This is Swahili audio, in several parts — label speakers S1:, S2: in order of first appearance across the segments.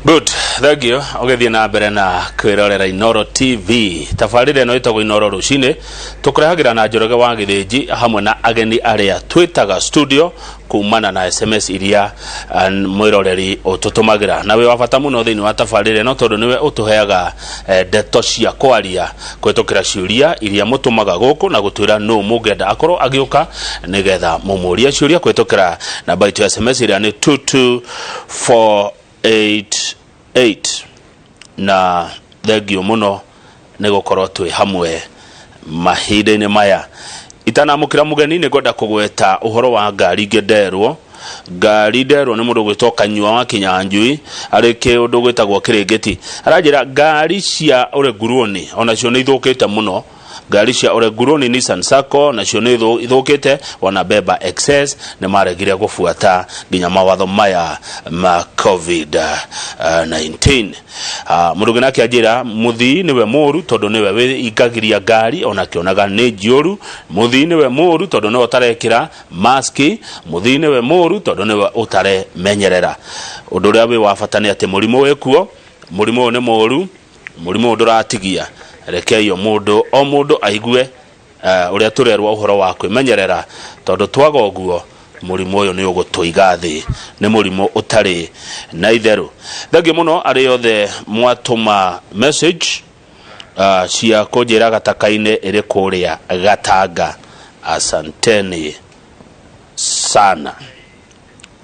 S1: Good, thank you. Ogethie na mbere na kwirorera Inoro TV. Tafarire no itagwo Inoro rucine. Tukurahagira na Njoroge wa Githĩnji hamwe na ageni aria twitaga studio kumana na SMS iria mwiroreri ututumagira. Nawe wabata muno thiini wa tafarire no tondu niwe utuheaga ndeto cia kwaria kwitukira ciuria iria mutumaga guku na gutwira no mugenda akorwo agiuka nigetha mumuria ciuria kwitukira namba itu SMS iria ni 22488 na thegio muno nigukorwo twi hamwe mahinda-ini maya. Itanamukira mugeni ni ngoda kugweta uhoro wa ngari ngenderwo. Ngari nderwo ni mundu gwitwo Kanyua wa Kinyanjui ari kiundu gwitagwo Kirengeti. Arajira ngari cia ureguruoni ona cio ni ithukite muno. Ngari cia ureguruoni Nissan Sacco na cio ni ithukite wanabeba excess ni maregire gufuata nginya mawatho maya ma COVID-19. Murugina kiajira muthi niwe muru tondu niwe igagiria ngari ona kionaga ni njioru. Muthi niwe muru tondu no utarekira maski. Muthi niwe muru tondu niwe utare menyerera. Undu uria wi wafatani ati murimu wekuo, murimu ni muru, murimu nduratigia. Rekeiyo mundu o mundu aigue uria turerwa uhoro wa kwimenyerera tondu twaga oguo murimu uyu ni ugutuiga thi ni murimu utari na itheru. Thangi muno ari othe mwatuma message cia kunjira gatakaine iri kuria Gatanga. Asanteni sana.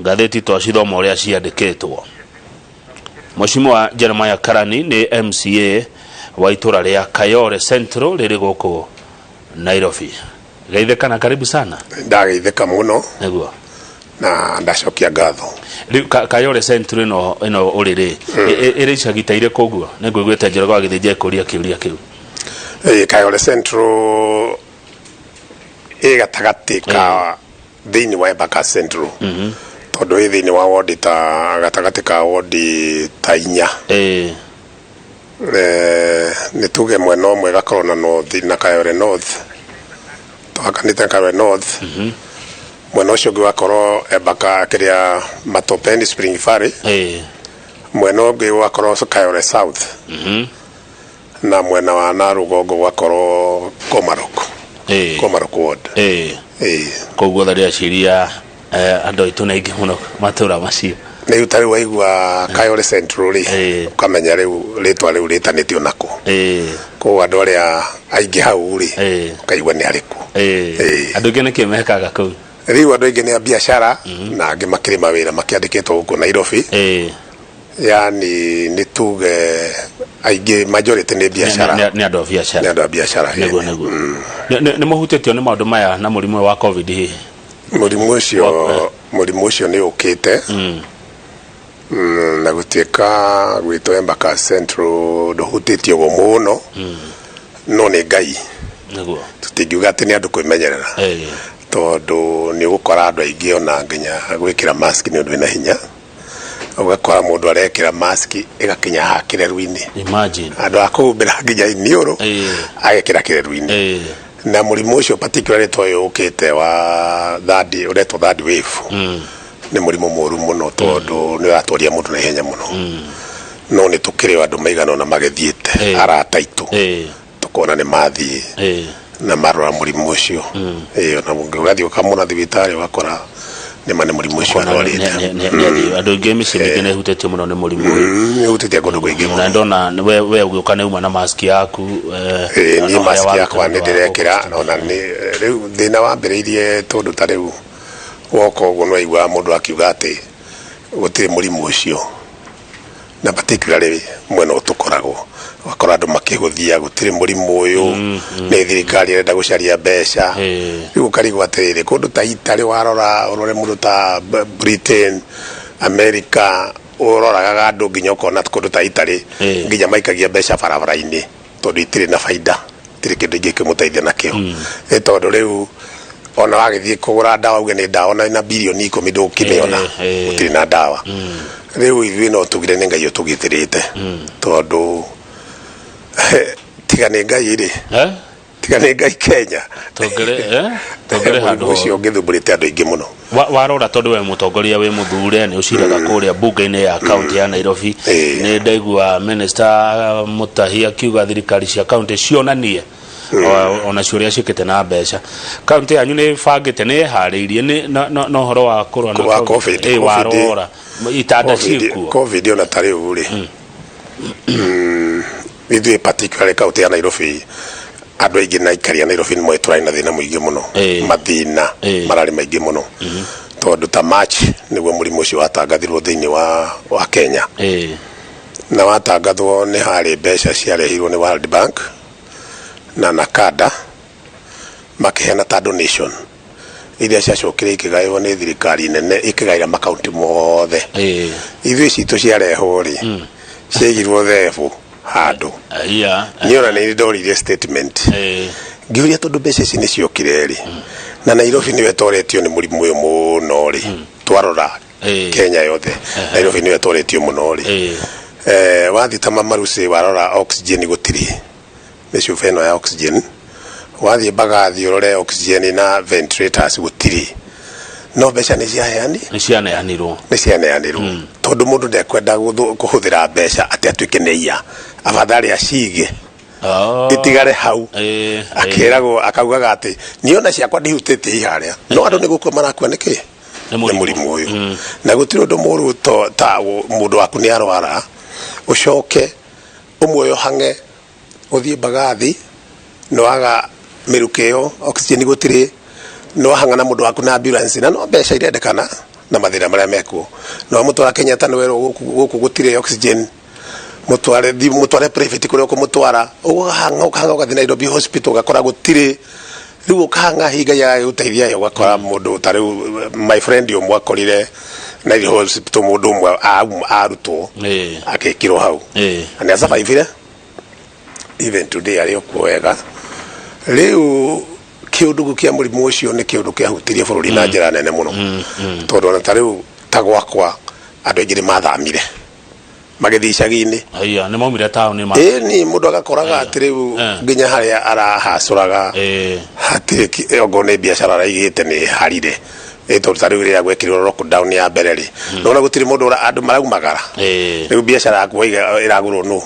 S1: Ngatheti twacithoma uria ciandikitwo. Mheshimiwa Jeremiah Karani ni MCA wa itura ria Kayole Central riri guku Nairobi. Geithekana, karibu sana.
S2: Ndageitheka muno.
S1: Neguo.
S2: Na ndacokia ngatho.
S1: Kayole Central ino uriri iri cagitaire koguo ningwigwete Njoroge wa Githĩnji kuria kiuria kiu.
S2: Kayole Central gatagati ka thiini wa Embaka Central. Tondu thiini wa ward ta gatagati ka ward ta 4. Ni tuge mwena umwe gakorwo na North na Kayole North. Twakanite Kayole North. Mwena ucio ungi wakorwo Embaka kiria Matopeni Spring Valley. Mwena ungi wakorwo Kayole South. Na mwena wa Narugongo wakorwo Komaroko. Komaroko ward.
S1: Koguo tharia ciria andu itu na ingi muno matura macio.
S2: Ni utari waigua Kayole Central ri ukamenya riu ritwa riu ritanitio nako ko andu aria aingi hau ri ukaigua ni ariku
S1: andu ingi ni kimekaga kuu
S2: riu andu ingi ni biashara na angi makiri mawira makiandikitwo guku Nairobi yani ni tuge aingi majority ni biashara
S1: ni andu biashara
S2: ni andu biashara
S1: neguo ni muhutitio ni maundu maya na murimu wa COVID
S2: murimu ucio ni ukite na guteka gwito Embaka Central nduhutitio go muno no ni Ngai
S1: neguo
S2: tutingiuga ati ni andu kwimenyerera tondu ni gukora andu aingi ona nginya gwikira mask ni undu wina hinya ugakora mundu arekira mask igakinya ha kireru-ini.
S1: Imagine
S2: andu akumbira nginya iniuru agekira kireru-ini na murimu ucio particularly toyo ukite wa uretwo third wave ni murimu muru muno tondu ni ratwaria mundu na ihenya muno no ni tukire andu maigana na magethiete arata itu tukona ni mathi na marora murimu ucio na mungathi ukamuna thibitari wakora ni mane murimu ucio arorite
S1: andu ingi micimige ne hutete muno ni murimu
S2: ni hutete kundu kuingi muno
S1: na ndona we ugiuka ne uma na mask yaku
S2: ni mask yakwa ni ndirekira ona ni riu thina wa mbiriirie tondu ta riu woko uguo no igwa mundu akiuga ati gutiri murimu ucio na particularly mwena utukoragwo wakora andu makiguthia gutiri murimu uyu ni thirikari irenda gucaria mbeca riu karigwo atiriri kundu ta Italy warora urore mundu ta Britain America uroraga andu nginya ukona kundu ta Italy nginya maikagia mbeca barabara-ini tondu itiri na faida itiri kindu ingi kimuteithia nakio tondu riu ona wagithie kugura dawa uge ni dawa na bilioni 10 ndukimiona utiri na dawa riu ithui no tugire ni Ngai utugitirite tondu tiga ni Ngai ri tigane ngai Kenya
S1: tongere handu
S2: ucio ngithumburite andu ingi muno
S1: warora tondu we mutongoria we muthure ni uciraga kuria bunge-ini ya kaunti ya Nairobi ni ndaigua minister Mutahi akiuga thirikari cia kaunti cionanie ona ciuria cikite na mbeca kaunti yanyu ni bangite ni hariirie no horo wa kurwa
S2: na covid
S1: warora itanda ciku
S2: covid ona tari uri ithuĩ particularly kaunti ya Nairobi andũ aingĩ na ikaria Nairobi nĩ mwĩtũrai na thĩna mũingĩ mũno mathĩna mararĩ maingĩ mũno tondũ ta March nĩguo mũrimũ ũcio watangathirwo thĩinĩ wa Kenya na watangathwo nĩ harĩ mbeca ciarehirwo nĩ World Bank na NACADA makĩheana ta donation iria ciacokire ikĩgaĩrwo nĩ thirikari nene ikĩgaĩra makaunti mothe ithuĩ citũ ciarehwo rĩ ciaigirwo thebu handu niona nĩ ndorire statement ngiuria tondu mbeca ici nĩ ciokire rĩ na Nairobi nĩwe toretio nĩ mũrimũ ũyũ mũno rĩ twarora Kenya yothe Nairobi nĩwe toretio mũno rĩ wathi ta Mamarusi warora oxygen gũtirĩ nĩ cuba ĩno ya oxygen wathi Mbagathi ũrore oxygen na ventilators gũtirĩ no mbeca nĩ cianeanirwo tondu mundu ndekwenda kuhuthira mbeca ati atuike neia afadhali acige itigare hau akiragwo akaugaga ati niona ciakwa ndihutete iharia no andu niguko marakwa niki ni murimu uyu na gutiro ndo muru ta mundu waku ni arwara ucoke umwoyo hange uthie Mbagathi no aga mirukeo oxygen gutire no hangana mundu waku na ambulance na no mbeca irendekana na mathira maria mekuo no mutwara Kenyatta no wero guku gutire oxygen mutware private kuri ukumutwara uhanga ugathi Nairobi hospital gakora gutire riu ukanga higa ya uteithia yo gakora mundu tari my friend yo mwakorire Nairobi hospital mundu mwa arutwo akekiro hau ani asafaivire even today ari okuwega riu kiundu kia murimu ucio ni kiundu kia hutirie bururi na njira nene muno tondu na tariu tagwakwa andu aingĩ mathamire magĩthiĩ icagi-inĩ
S1: nĩ maumire taũni
S2: ni mundu agakoraga atĩ rĩu nginya harĩa arahacũraga hatirĩ ongo nĩ biacara araigĩte nĩ harire tondu tarĩu rĩrĩa gwekĩrirwo lockdown ya mbere rĩ nona gũtirĩ mũndũ andũ maraumagara rĩu biacara yaku ĩragũrwo nũ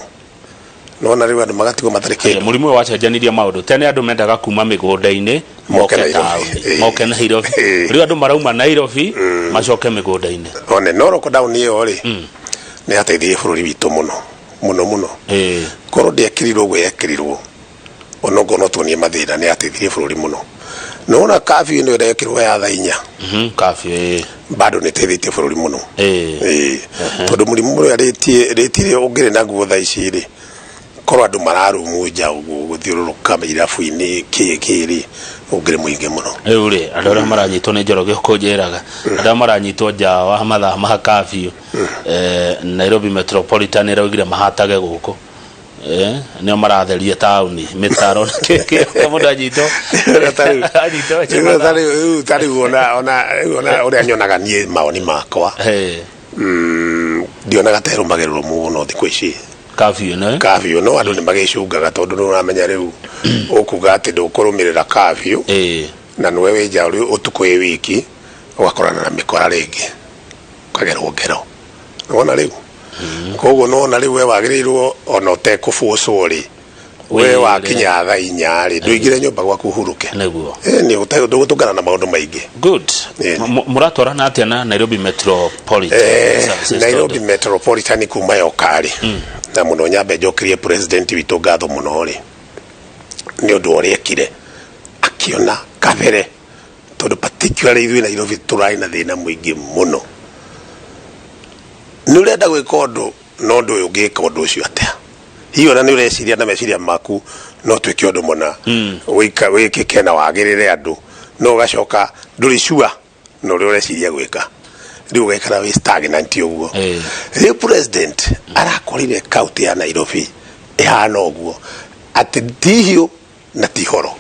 S2: nona riu andu magatigwo matarĩ kĩndũ
S1: mũrimũ ũyũ wacenjanirie maũndũ tene andũ mendaga kuma mĩgũnda-inĩ moke Nairobi rĩu andũ marauma Nairobi macoke mĩgũnda-inĩ
S2: one no lockdown ĩyo rĩ nĩ yateithirie bũrũri witũ mũno korwo ndĩekĩrirwo ũguo yekĩrirwo onongo no tuonie mathĩna nĩ yateithirie bũrũri mũno nona curfew ĩno ĩrekĩrwo ya thaa 4 bado nĩ ĩteithĩtie bũrũri mũno tondũ mũrimũ ũrĩa rĩtire ũngĩrĩ naguo thaa ici rĩ korwo andu mararumu nja uguo guthiururuka irabu-ini kiri ungire muingi muno
S1: riu ri andu aria maranyitwo ni njoroge kunjiraga andu maranyitwo nja wa mathaa ma curfew Nairobi Metropolitan iraugire mahatage guku nio maratheria tauni mitaro keke mundu anyitwo
S2: tari ona uria nyonaga nie maoni makwa ndionaga terumagirwo muno thikũ ici curfew no andu ni magicungaga tondu no uramenya riu ukuga ati ndukurumirira curfew na nwe wija uri utuko ĩ wiki ugakorana na mikora ringi ukagerwo ngero wona riu koguo nona riu we wagirirwo ona utekubucwo ri we wakinya thaa 4 ri nduigire nyumba gwaku huruke
S1: niguo
S2: ni utugana na maundu maingi
S1: good muratwarana atia na Nairobi Metropolitan
S2: Nairobi Metropolitan kuma yokari na muno nyambe njokirie president witu ngatho muno ri ni undu oriekire akiona kabere tondu particularly ithui Nairobi turai na thina muingi muno ni urenda gwika undu no ndu uyu ngika undu ucio atia hiyo na ni ureciria na meciria maku no twike undu mona wikike na wagirire andu no gacoka nduri sure no ureciria gwika riu gekara we stagnant uguo riu president arakorire county ya Nairobi ihana uguo ati ndihio na tihoro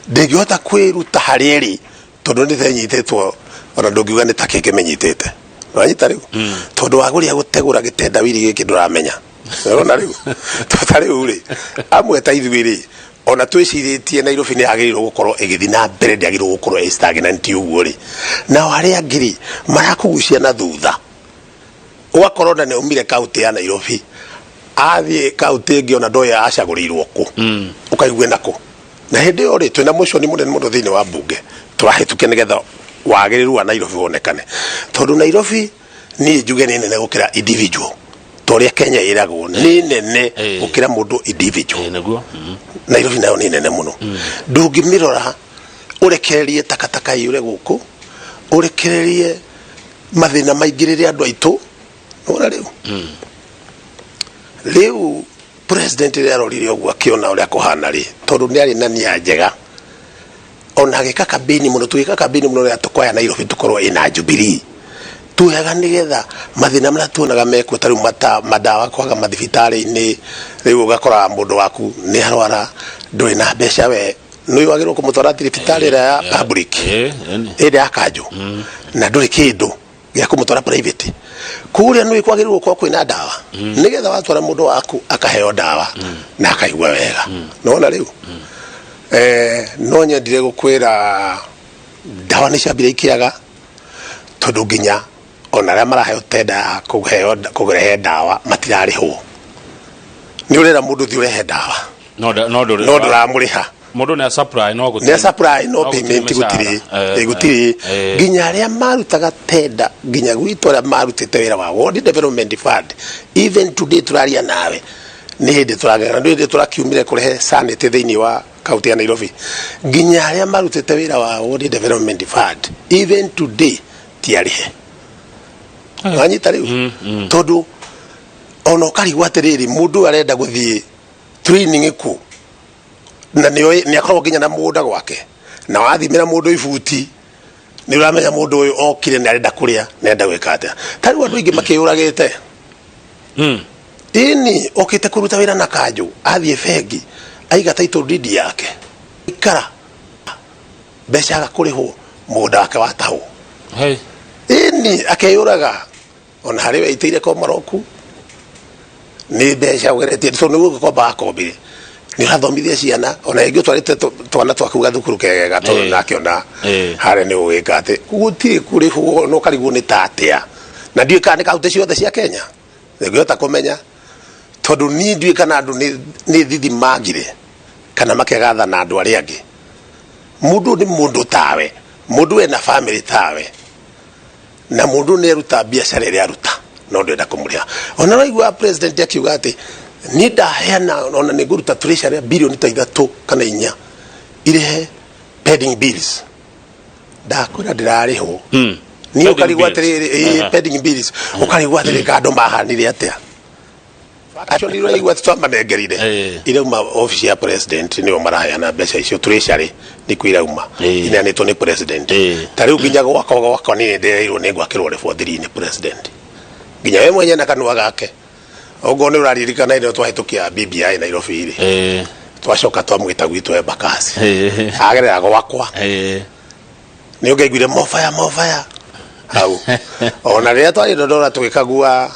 S2: ndingihota kwiruta harieri tondu ni thenyitetwo ona ndungiuga ni takeke menyitete wanyita riu tondu waguria gutegura gitenda wiri giki nduramenya rona riu totari uri amwe ta ithuĩ ri ona twiciritie Nairobi ni agiriro gukorwo igithi na mbere ndiagiriro gukorwo stagnant uguo ri na wari angiri marakugucia na thutha ugakorwo na neumire kaunti ya Nairobi athie kaunti ingi ona ndoya acagurirwo ku ukaigwe nako na hindi yo ri twina muco ni munene muno thiini wa bunge turahituke nigetha wagiriru wa Nairobi wonekane tondu Nairobi ni njuge ni nene gukira individual toria Kenya iragwo ni nene gukira mundu individual
S1: naguo
S2: Nairobi nayo ni nene muno ndungimirora urekererie takataka yure guku urekererie mathina maingirire andu aitu ora riu president arorire ogwa kiona uria kuhana ri tondu ni ari na nia njega ona gika kabini muno tuika kabini muno ria tukwaya Nairobi tukorwo ina Jubilee tuyaga nigetha mathina mara tuonaga mekwo tari madawa kwaga mathibitari ni riu ugakora mundu waku ni arwara nduri na mbeca we ni wagirwo kumutwara thibitari ya public ende akanjo na nduri kindu ya kumutwara private kuria ni kwagirwo kwa kwina dawa nigetha watwara mundu waku akaheo dawa na akaigwa wega nona riu no nyendire gukwira dawa ni ciambire ikiaga tondu nginya ona ria maraheo tenda kurehe dawa matirariho ni urera mundu thi urehe dawa no nduramuriha
S1: mundu na supply no
S2: payment gutiri nginya aria marutaga tenda nginya gwitu aria marutite wira wa World Development Fund even today turaria nawe ni hindi turagana ndi turakiumire kurehe sanity thiini wa kaunti ya Nairobi nginya aria marutite wira wa World Development Fund even today tiarihe wanyita riu tondu ono karigwa atiriri mundu arenda guthie training ku na ni akorwo nginya na munda gwake na wathimira mundu ibuti ni uramenya mundu uyu okire ni arenda kuria nenda gwika atia tari andu ingi makiuragite ini okite kuruta wira na kanju athie fegi aiga title deed yake ikara mbeca agakuriho munda wake watahu ini akeyuraga ona hari we itire ko maroku ni mbeca ugeretie so ni gukomba akombire ni rathomithia ciana ona ingi twarite twana twakuga thukuru kegega to nakiona hare ni ugika ati gutiri kuriho no karigu ni tatia na ndiye kana kaunti ciothe cia Kenya ngiota kumenya tondu ni ndiye kana andu ni thithi magire kana makegatha na andu ari angi mundu ni mundu tawe mundu ena family tawe na mundu ne ruta biashara ria ruta no ndenda kumuria ona raigwa president akiuga ati ni ndaheana ona ni guruta treasury bilioni ta 3 kana 4 irihe pending bills ndakwira ndirariho ni ukarigwa atiriri pending bills ukarigwa atiriri kando mahanire atia actually raigwa twamanengerire ile uma office ya president ni omaraheana mbeca icio treasury ni kwira uma ina ni toni president tariu nginya gwakwa ni ndeirwo ni gwakirwo refothiri ni president nginya we mwenye na kanwa gake ogo ni uraririkana ile twahitukia BBI Nairobi iri twacoka twamwita gwitu Embakasi agerera gwakwa ni ungeiguire mofaya au ona ria twari Dodora tugikagua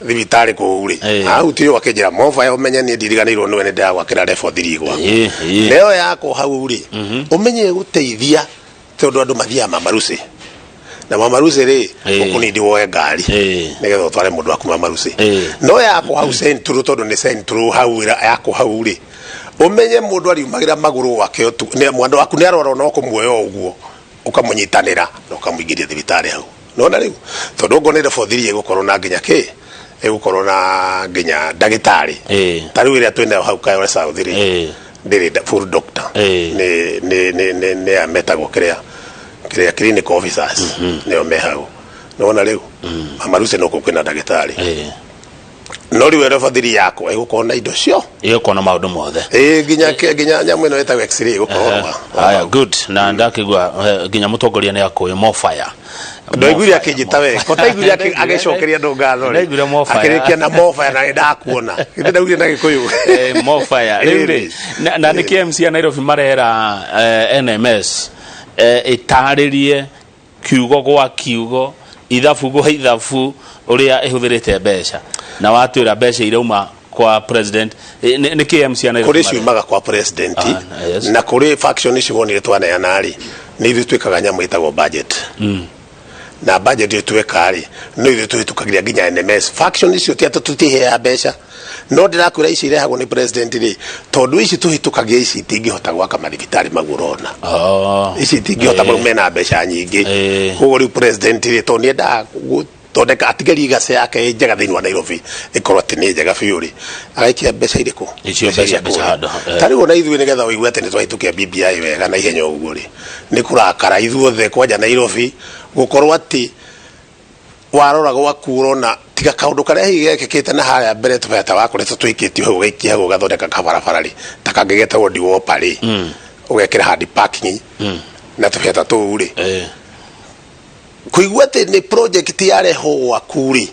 S2: thibitari kuuri au tiyo wakenjira mofaya umenye ni ndiriganirwo niwe nda gwakira refothiri gwa leo yako hau ri umenye guteithia tondu andu mathia mamaruci na mamaruci ri ukunindi woe ngari nigetha utware mundu waku mamaruci no yako hau centru tondu ni centru hau ira yako hau ri umenye mundu ariumagira maguru wake ni mwandu waku ni arora no kumuoyo uguo ukamunyitanira no kamuingiria thibitari hau nona riu tondu ngonere fothiri gukorwo na nginya ki egukorwo na nginya ndagitari tariu ira twenda hau kayo South ri ndiri full doctor ne ametago kiria clinic officers ne omehau nona riu amaruce no kwina ndagitari no riu refothiri yako egukorwo na indo cio
S1: iko na maundu mothe
S2: nginya nyamu ino eta x-ray gukorwo
S1: haya good na ndakigwa nginya mutongoria ni akoye mofaya
S2: ndo iguri akijita we kotaiguri agecokeria ndo ngatho akirikia na mofaya na ndakuona inde ndaugire na gikuyu
S1: mofaya riu na ni KMC ya Nairobi marera NMS itaririe kiugo gwa kiugo ithabu gwa ithabu uria ihuthirite mbeca na watwira mbeca irauma kwa president ni KMC ana
S2: kuri ciumaga kwa president
S1: yes.
S2: Na kuri faction cibonire twana yanari ni ithu twikaga nyamu itagwo budget na budget yo twekari no ithu tukagiria ginya NMS faction icio tia tutihe ya mbeca no ndirakwira ici irehagwo ni president ri tondu ici tuhitukagia ici tingihota gwaka marigitari magurona ici tingihota mena mbeca nyingi koguo ri president ri to nienda tondeka atigari gase yake njega thini wa Nairobi ikorwo ati ni njega fiuri agaikia mbeca iriku
S1: icio mbeca hado
S2: tari ona ithu ni getha uigwe ati ni twahitukia BBI wega na ihenya uguo ri ni kurakara ithu othe kwaja Nairobi gukorwo ati warora gwakurona tiga kaundu karia higekekete na haria mbere tubeta wakoretwo twikitio hau gaikia hau gathondeka kabarabara ri takangegeta wodi wopa ri ugekira hard parking na tubeta tu ri kuigwa ati ni project yareho wakuri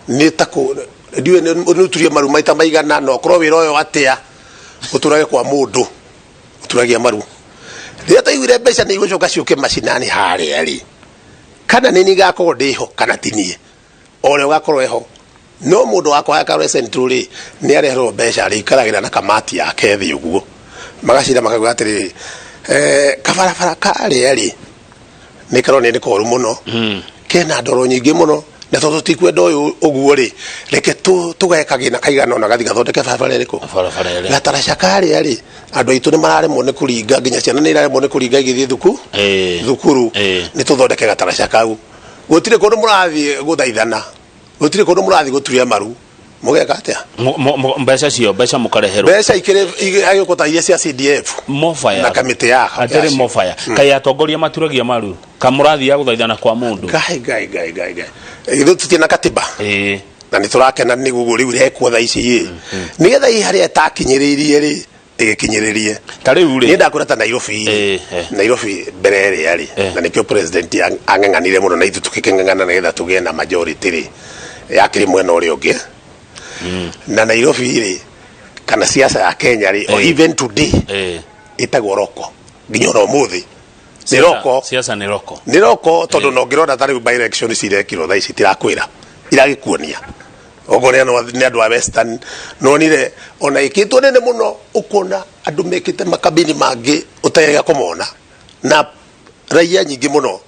S2: ni tako ndiwe nuturia maru maita maigana no korwo wira uyo atia uturage kwa mundu uturagia maru ria taigwire mbeca ni igũcoka ciũke macinani haria ri kana nini gakorwo ndiho kana tinie ore gakorwo eho no mundu wakwa akarwe central ri ni areherwo mbeca ri karagira na kamati yake thi uguo magacira makaguga atiri kabarabara kare ri ni karone ni koru muno kena ndoro nyingi muno na toto tikwenda uyu uguo ri reke tugekagina kaigana ona gathi gathondeke barabara riko gatara shakari ri andu aitu ni mararemwo ni kuringa nginya ciana ni iraremwo ni kuringa igithii thukuru ni tuthondeke gatara shakau gutire kundu murathi guthaithana gutire kundu murathi guturia maru mugeka atia
S1: mbeca cio mbeca mukareherwo
S2: mbeca ikire agikuta iria cia CDF
S1: mofaya
S2: na kamite ya
S1: atiri mofaya kai atongoria maturagia maru kamurathi ya guthaithana kwa mundu
S2: gai ithu tutina katiba na ni turakena ni gugu riu rekwo tha ici ni getha i haria takinyiririe ri igikinyiririe
S1: tari uri
S2: ni ndakurata Nairobi berere yari na nikyo president anganganire muno na ithu tukikengana na getha tugie na majority ri yakiri mwena uri ungi na Nairobi ri kana siasa ya Kenya ri or even today itagwo roko nginya no muthi ni roko
S1: siasa ni
S2: roko tondu no ngirona tari by election cirekirwo tha ici tirakwira iragikuonia ogore no ni andu a western no nire ona ikitwo nene muno ukona andu mekite makabini mangi utayega kumona na raia nyingi muno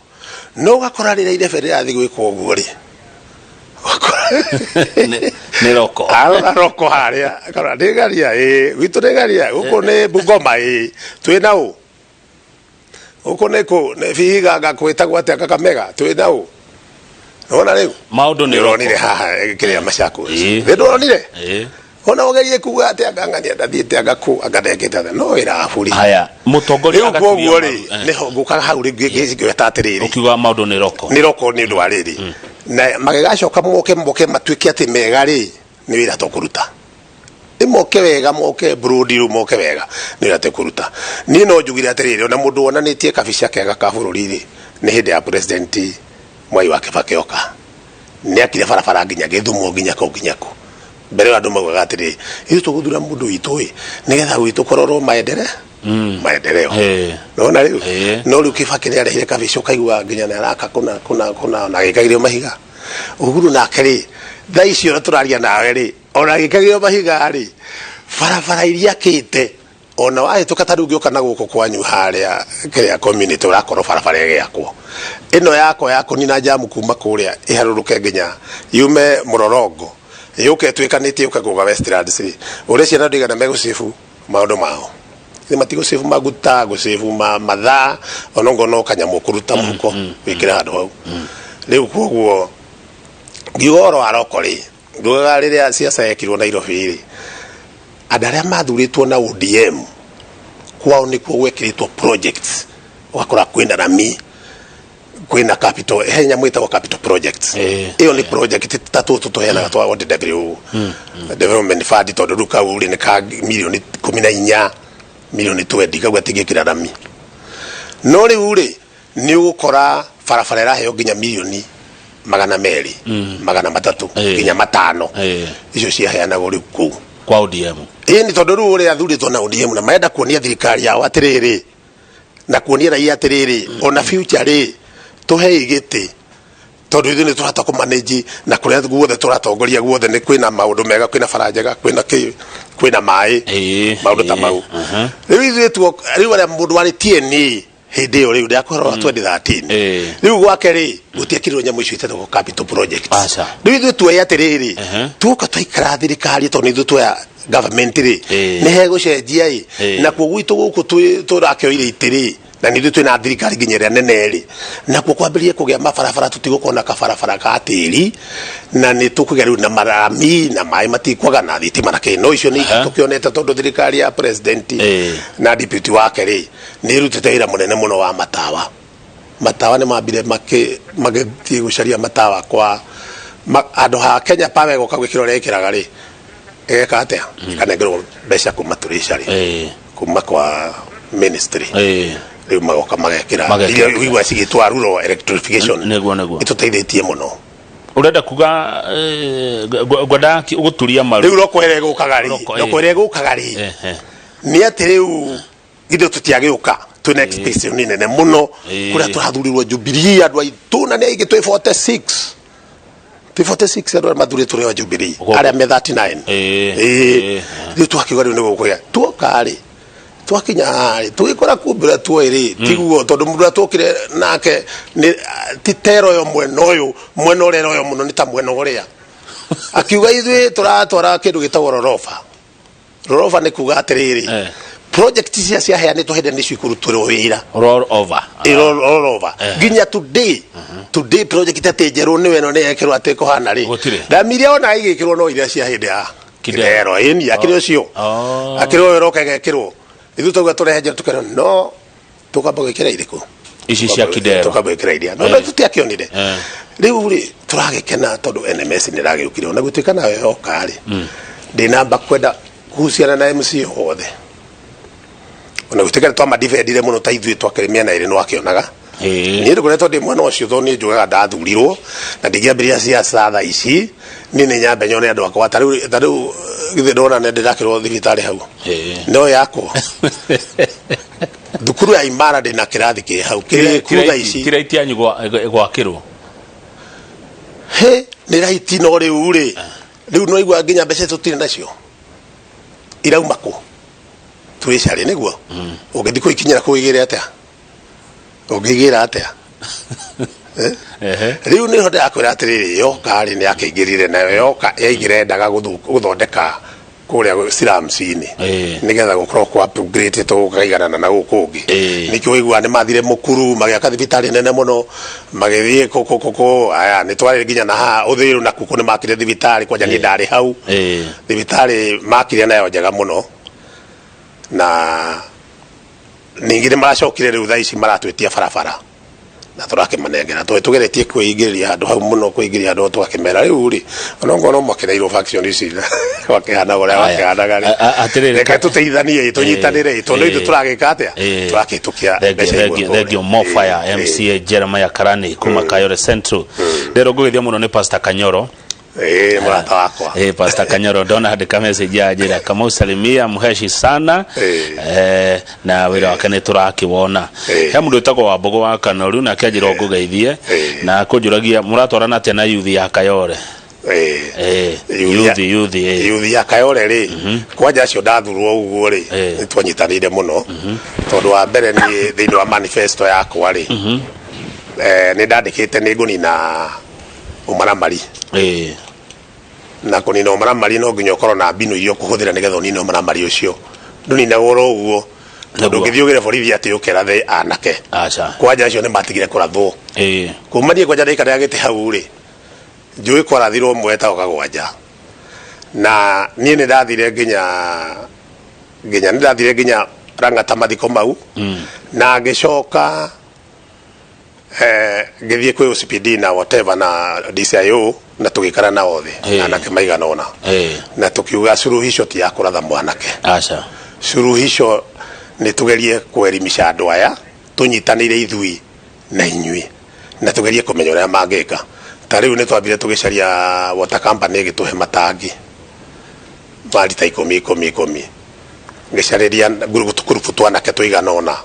S2: no gakora rire ire fere athi gwikwo uguo ri
S1: ni roko
S2: roko haria kana ndigaria witu ndigaria uko ne Bungoma twina u uko neko ne Vihiga gakwetagwo atia Kakamega twina u ona riu
S1: maundu ni roko
S2: ronire haha kiria Machakos ronire ona ogerie kuga atia ngangania ndathiite agaku agadekete no ira afuri
S1: haya mutongoria
S2: agakuo ri niho ngukaga hau ri ngweta atiriri
S1: ukiuga maundu ni roko
S2: ni ndwariri na magacoka moke matwike ati mega ri ni wira tokuruta imoke wega moke broadiru moke wega ni wira tokuruta ni no njugire atiriri ona mundu onanitie kabica kega ka bururi ri ni hindi ya president Mwai wa Kibaki oka ni akire barabara nginya Githumo nginya Konginyako mbere andu maugaga atiri ithu tuguthura mundu witui ni getha gwitu kororo maendeleo nona riu no riu Kibaki ni arehire kabica kaigua nginya ni araka kuna na gikagirio mahiga Uhuru na keri tha icio na turaria nawe ri ona gikagirio mahiga ri barabara iria kite ona wae tukataru ngioka na guko kwanyu haria kiria community urakorwo barabara giakwo ino yako ni na jamu kuma kuria iharuruke nginya yume Mororongo yuke twikanitie ukaguga Westlands uri ciana ndigana megucifu maundu mao ni matigo cifu maguta gucifu matha onongo no kanyamu kuruta muko wikira handu hau riu koguo ngigoro arokori ngugaga riria siasa yekirwo Nairobi ri adaria mathuritwo na ODM kwao ni kuwekiritwo projects wakora kwenda na kwina capital henya mwita wa capital projects iyo ni project tatu tutohena twa ODW development fund to duka uri ni ka milioni 14 milioni 20 kagwa tigikira rami no ri uri ni ukora farafara heyo ginya milioni 200 300 ginya 5 icio cia heana gori ku
S1: kwa ODM
S2: ni tondu uri athurito na ODM na maenda kuonia thirikari yao atiriri na kuonia raia atiriri ona future ri tuhe igiti tondu ithu ni turata ku manage na kuria guothe turatongoria guothe ni kwina maundu mega kwina faranjaga kwina mai maundu ta mau riu ithu riu ara mundu wari TNA hindi yo riu ndakorwo 2013 riu gwake ri gutiekirwo nyamu icio itetwo capital project riu ithu tuoya atiriri tuoka twaikara thirikari tondu ithu tuoya government ri ni hegucenjia na koguo itu guku turakioire itiri na nithu twina thirikari nginyera nene ri na kwambirie kugia mabarabara tutigukona kabarabara ka tiri na ni tukugia riu na marami na mai matikwaga na thitima na kino icio ni tukionete tondu thirikari ya president na deputy wake ri ni rutite ira munene muno wa matawa ni mambire magetie gucaria matawa kwa andu ha Kenya Power goka gwikiro rekiraga ri eka atia kana ngiro mbeca kuma turicari kuma kwa ministry riu magoka magekira igwa cigitwa rural electrification
S1: neguo
S2: ituteithĩtie muno
S1: urenda kuga gwenda guturia maru
S2: riu rokwere gukagari ni ati riu ithu tutiagiuka twina expectation nene muno kuria turathurirwo Jubilee andu aitu na ni aigi 46 andu mathuri turi wa Jubilee aria me 39 riu twakiuga riu ni gukuya tuokari twakinya tugikora kumbira tuoiri tiguo tondu mundu atokire nake ni titero yo mweno rero yo muno ni ta mweno uria akiuga ithu turatwara kindu gitagwo rorofa ni kuga atiriri project cia heanitwo hindi ni cikuru turi wira
S1: roll over
S2: ginya today project atenjeru ni weno ni ekirwo ateko hana ri ndamiria ona igikirwo no iria cia hindi ya kidero ini akirwo cio akirwo roka gekirwo ithu tuga turehenje tukero no tukamba gwikira iriku
S1: ici cia kidero
S2: tukamba gwikira iria no tutiakionire riu ri turagikena tondu NMS ni ragiukire ona gutuika nawe okari ndinamba kwenda kuhusiana na MC hothe ona gutuika twa madivendire muno ta ithu twakiremia na iri no akionaga ni ndo kureto ndi mwana ucio thoni njugaga ndathurirwo na ndigiambiria siasa tha ici ni nyambe nyone andu akwa tariu githe ndona ne ndirakirwo thibitari hau no yako thukuru ya Imara ndina kirathi ki hau kira ici
S1: kiraiti anyu gwakirwo
S2: ni raiti no riu no igwa nginya mbeca tutire nacio irauma ku turicari niguo ungithi kuikinyira kuigire atia ungigira atia riu ni hote akwira atiriri yoka ri ni akingirire nayo yoka yaigireendaga guthondeka kuria slums-ini nigetha gukorwo kwa upgrade to kaigana na gukungi nikio igwa ni mathire mukuru magiaka thibitari nene muno magithie koko aya ni twari nginya na ha uthiru na kuku ni makire thibitari kwa jani ndari hau thibitari makire nayo njega muno na ningire maracokire riu thaici maratwetia barabara na turakimanengera tugeretie kuingiria handu hau muno kuingiria handu twakimera riu ri onongo no makireiro faction ici wakihana ora wakihanaga ri atirire ka tuteithanie tunyitanire tondu ithu turagika atia turakitukia
S1: thegio Mofire MCA Jeremiah Karani kuma Kayore Central ndero gugithia muno ni Pastor Kanyoro
S2: murata wakwa
S1: Pastor Kanyoro ndona handika message ya njira kama usalimia muheshi sana na wira wake ni turakiwona he mundu etagwo wa Mbogo wa Kanoru na kianjira ngugeithie na kunjuragia muratwarana atia na youth ya Kayore youth
S2: ya Kayore ri kwanja cio ndathurwo uguo ri nitwanyitanire muno tondu wa mbere ni thiini wa manifesto yakwa ri ni ndandikite ni ngunina umaramari na kunina umaramari no nginya ukorwo na mbinu irio kuhuthira nigetha unina umaramari ucio ndunina goro uguo tondu ngithiugire borithi ati ukerathe anake kwanja acio ni matigire kurathwo kumanie kwanja ndikare agite hau ri njui kwarathirwo mweta ukagwanja na nie ni ndathire nginya Rangata mathiko mau na ngicoka ngithie kwi OCPD na whatever na DCIO na tugikara na othe anake maigana ona na tukiuga suruhisho ti ya kuratha mwanake suruhisho ni tugerie kwerimisha andu aya tunyitanire ithui na inyui na tugerie kumenya uria mangika tariu ni twambire tugicaria water company gituhe matangi bali ta 10 ngicariria gurupu twanake tuigana ona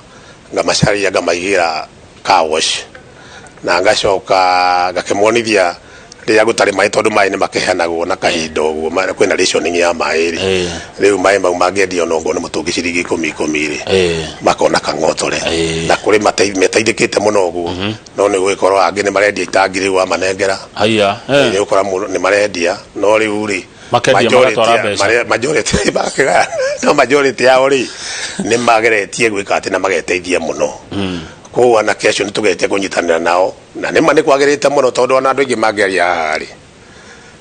S2: ngamacaria ngamaigira car wash na ngacoka ngakemwonithia ria gutari mai tondu mai ni makehanagwo na kahinda uguo kwina rationing ya mai ri riu mai mau mangendio no ngo ni mutungi ciringi 10 ri makona kang'otore na kuri mateithikite muno uguo no ni gwikorwo angi ni marendia itangi riu amanengera haya ni ukora ni marendia no riu ri majority bakega no majority yao ri ni mageretie gwika ati na mageteithia muno ko ana kesho nitugete kunyitanira nao na nima ni kwagirite muno tondu ona andu ingi mangeria ari